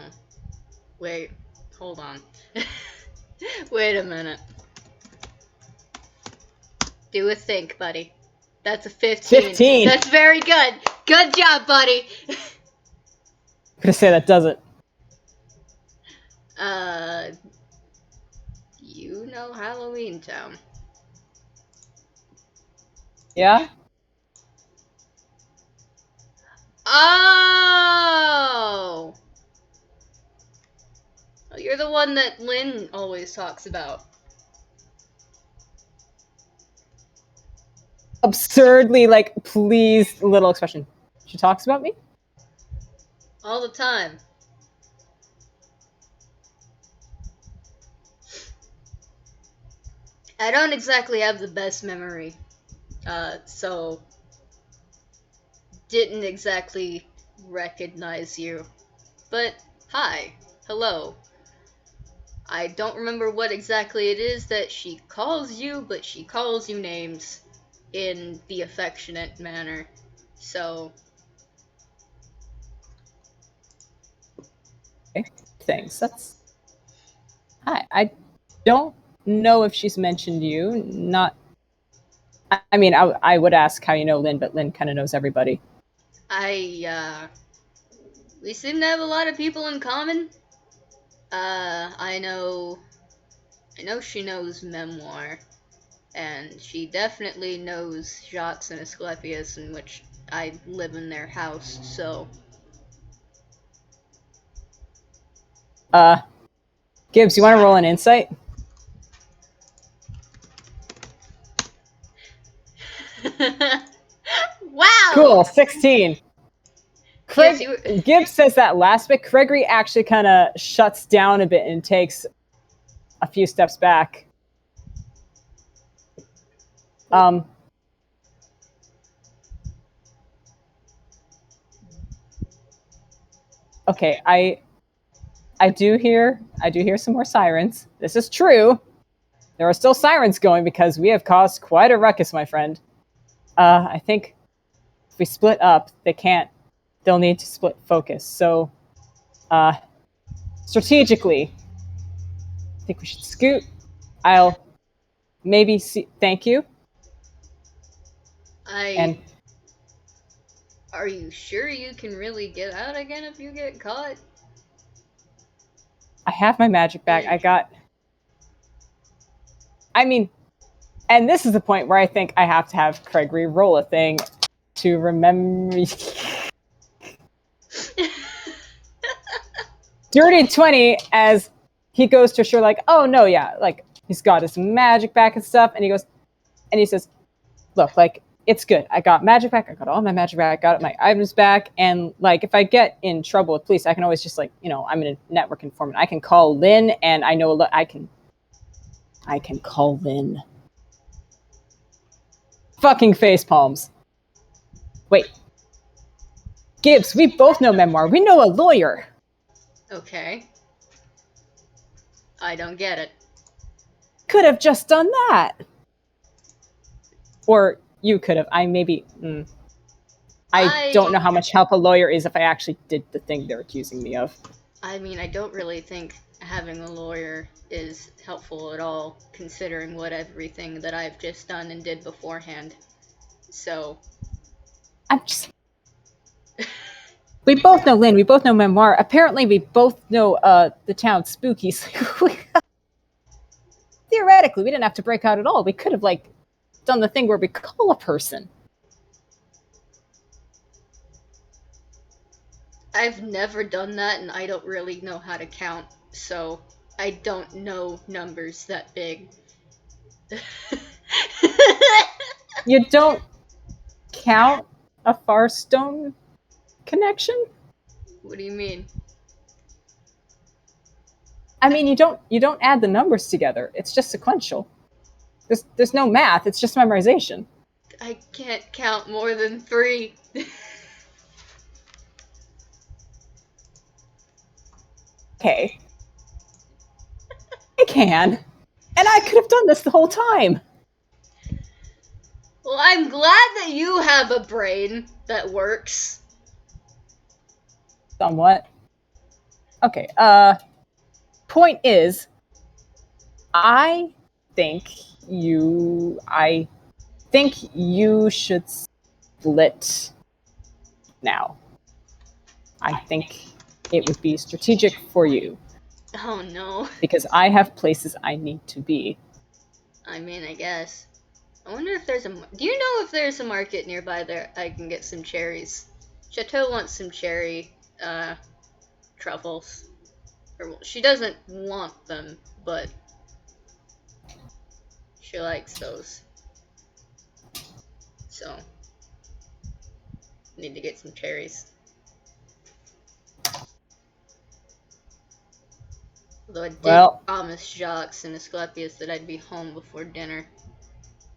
Wait. Hold on. Wait a minute. Do a think, buddy. That's a 15. 15! That's very good. Good job, buddy. I'm gonna say that doesn't. You know Halloween Town. Yeah? Oh! Oh, you're the one that Lynn always talks about. Absurdly, like, pleased little expression. She talks about me? All the time. I don't exactly have the best memory, so didn't exactly recognize you. But hi, hello. I don't remember what exactly it is that she calls you, but she calls you names in the affectionate manner. So Okay. Thanks. That's. Hi. I don't know if she's mentioned you. Not. I mean, I would ask how you know Lynn, but Lynn kind of knows everybody. we seem to have a lot of people in common. I know she knows Memoir, and she definitely knows Jacques and Asclepius, in which I live in their house, so. Gibbs, you want to roll an insight? Wow! Cool, 16. Yes, Gibbs says that last bit. Craigory actually kind of shuts down a bit and takes a few steps back. Okay, I do hear some more sirens. This is true. There are still sirens going because we have caused quite a ruckus, my friend. I think if we split up, they'll need to split focus. So, strategically, I think we should scoot. I'll maybe see. Thank you. Are you sure you can really get out again if you get caught? I have my magic bag. And this is the point where I think I have to have Craigory roll a thing to remember. Dirty 20 as he goes to assure, like, oh no, yeah, like he's got his magic back and stuff, and he says, look, like, it's good. I got magic back. I got all my magic back. I got my items back. And like, if I get in trouble with police, I can always just like, I'm in a network informant. I can call Lynn, and I know I can call Lynn. Fucking face palms. Wait. Gibbs, we both know Memoir. We know a lawyer. Okay. I don't get it. Could have just done that. Or you could have. I don't know how much help a lawyer is if I actually did the thing they're accusing me of. I mean, I don't really think having a lawyer is helpful at all, considering everything that I've just done and did beforehand. So. We both know Lynn. We both know Memoir. Apparently, we both know the town spookies. Theoretically, we didn't have to break out at all. We could have, like, done the thing where we call a person. I've never done that, and I don't really know how to count, so I don't know numbers that big. You don't count a Farstone connection? What do you mean? I mean, you don't add the numbers together. It's just sequential. There's no math. It's just memorization. I can't count more than 3. Okay. I can. And I could have done this the whole time. Well, I'm glad that you have a brain that works. Somewhat. Okay, point is, I think you should split now. I think it would be strategic for you. Oh no. Because I have places I need to be. I mean, I guess. I wonder if there's a... Do you know if there's a market nearby there I can get some cherries? Chateau wants some cherry, truffles. Or, she doesn't want them, but she likes those. So, need to get some cherries. Although I did promise Jacques and Asclepius that I'd be home before dinner.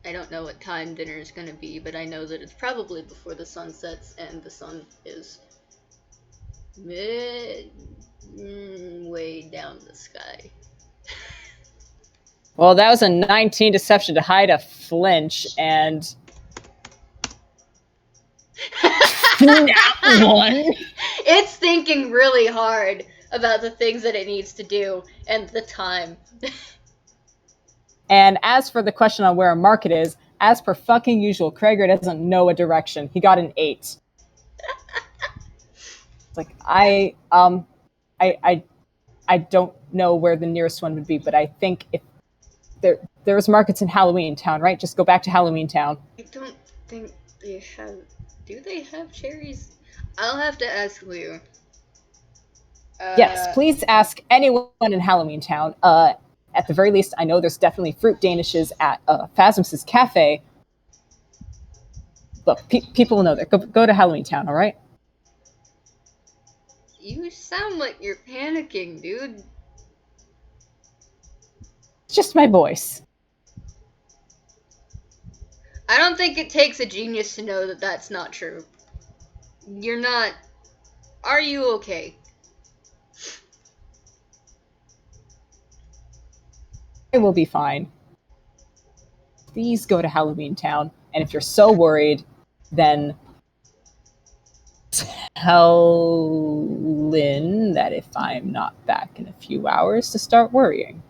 I don't know what time dinner is going to be, but I know that it's probably before the sun sets and the sun is way down the sky. Well, that was a 19 deception to hide a flinch, and... That one! It's thinking really hard about the things that it needs to do and the time. And as for the question on where a market is, as per fucking usual, Craigory doesn't know a direction. He got an 8. It's like, I don't know where the nearest one would be, but I think if there's markets in Halloween Town, right? Just go back to Halloween Town. I don't think they have... Do they have cherries? I'll have to ask Lou. Yes, please ask anyone in Halloween Town. At the very least, I know there's definitely fruit danishes at Phasmus's Cafe. Look, people will know that. Go to Halloween Town, all right? You sound like you're panicking, dude. It's just my voice. I don't think it takes a genius to know that that's not true. You're not... Are you okay? I will be fine. Please go to Halloween Town, and if you're so worried, then tell Lynn that if I'm not back in a few hours to start worrying.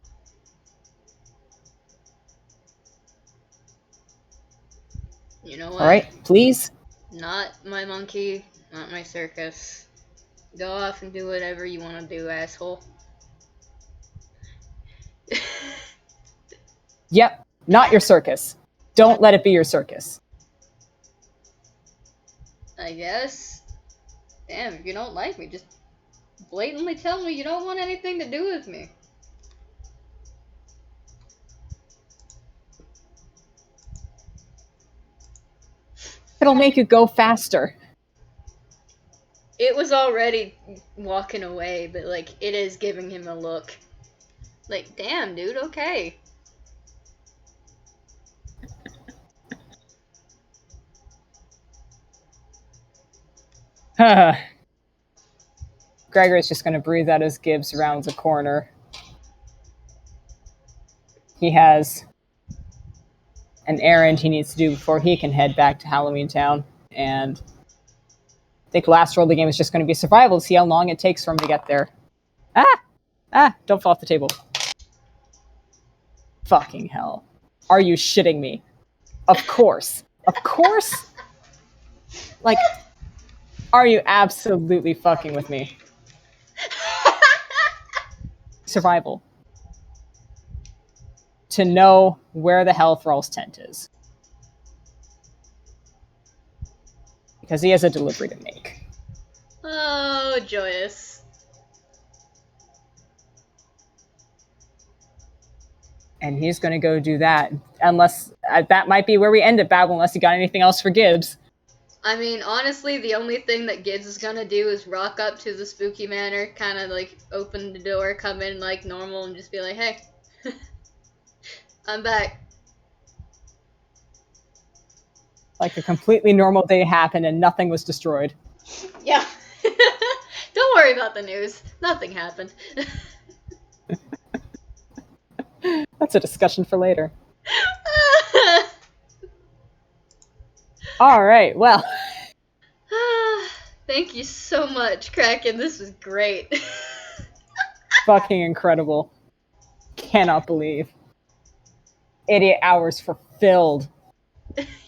You know what? All right, please? Not my monkey, not my circus. Go off and do whatever you want to do, asshole. Yep, not your circus. Don't let it be your circus. I guess. Damn, if you don't like me, just blatantly tell me you don't want anything to do with me. It'll make you go faster. It was already walking away, but, like, it is giving him a look. Like, damn, dude, okay. Gregory's just going to breathe out as Gibbs rounds a corner. He has an errand he needs to do before he can head back to Halloween Town. And I think last roll of the game is just going to be survival to see how long it takes for him to get there. Don't fall off the table. Fucking hell. Are you shitting me? Of course. Of course? Like, are you absolutely fucking with me? Survival. To know where the hell Thrall's tent is. Because he has a delivery to make. Oh, joyous. And he's going to go do that. Unless, that might be where we end at Babble, unless you got anything else for Gibbs. I mean, honestly, the only thing that Gibbs is gonna do is rock up to the spooky manor, kind of, like, open the door, come in like normal, and just be like, hey, I'm back. Like a completely normal day happened and nothing was destroyed. Yeah. Don't worry about the news. Nothing happened. That's a discussion for later. All right, well, Thank you so much, Kraken. This was great. fucking incredible. Cannot believe. 88 hours fulfilled.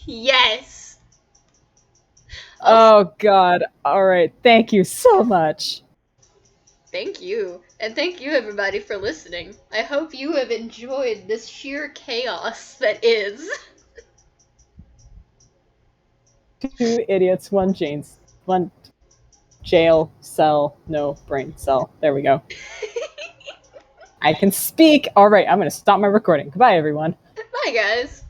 Yes. Oh god. All right. Thank you so much. Thank you. And thank you, everybody, for listening. I hope you have enjoyed this sheer chaos that is. 2 idiots, 1 jail cell, no brain cell. There we go. I can speak. All right, I'm going to stop my recording. Goodbye, everyone. Bye, guys.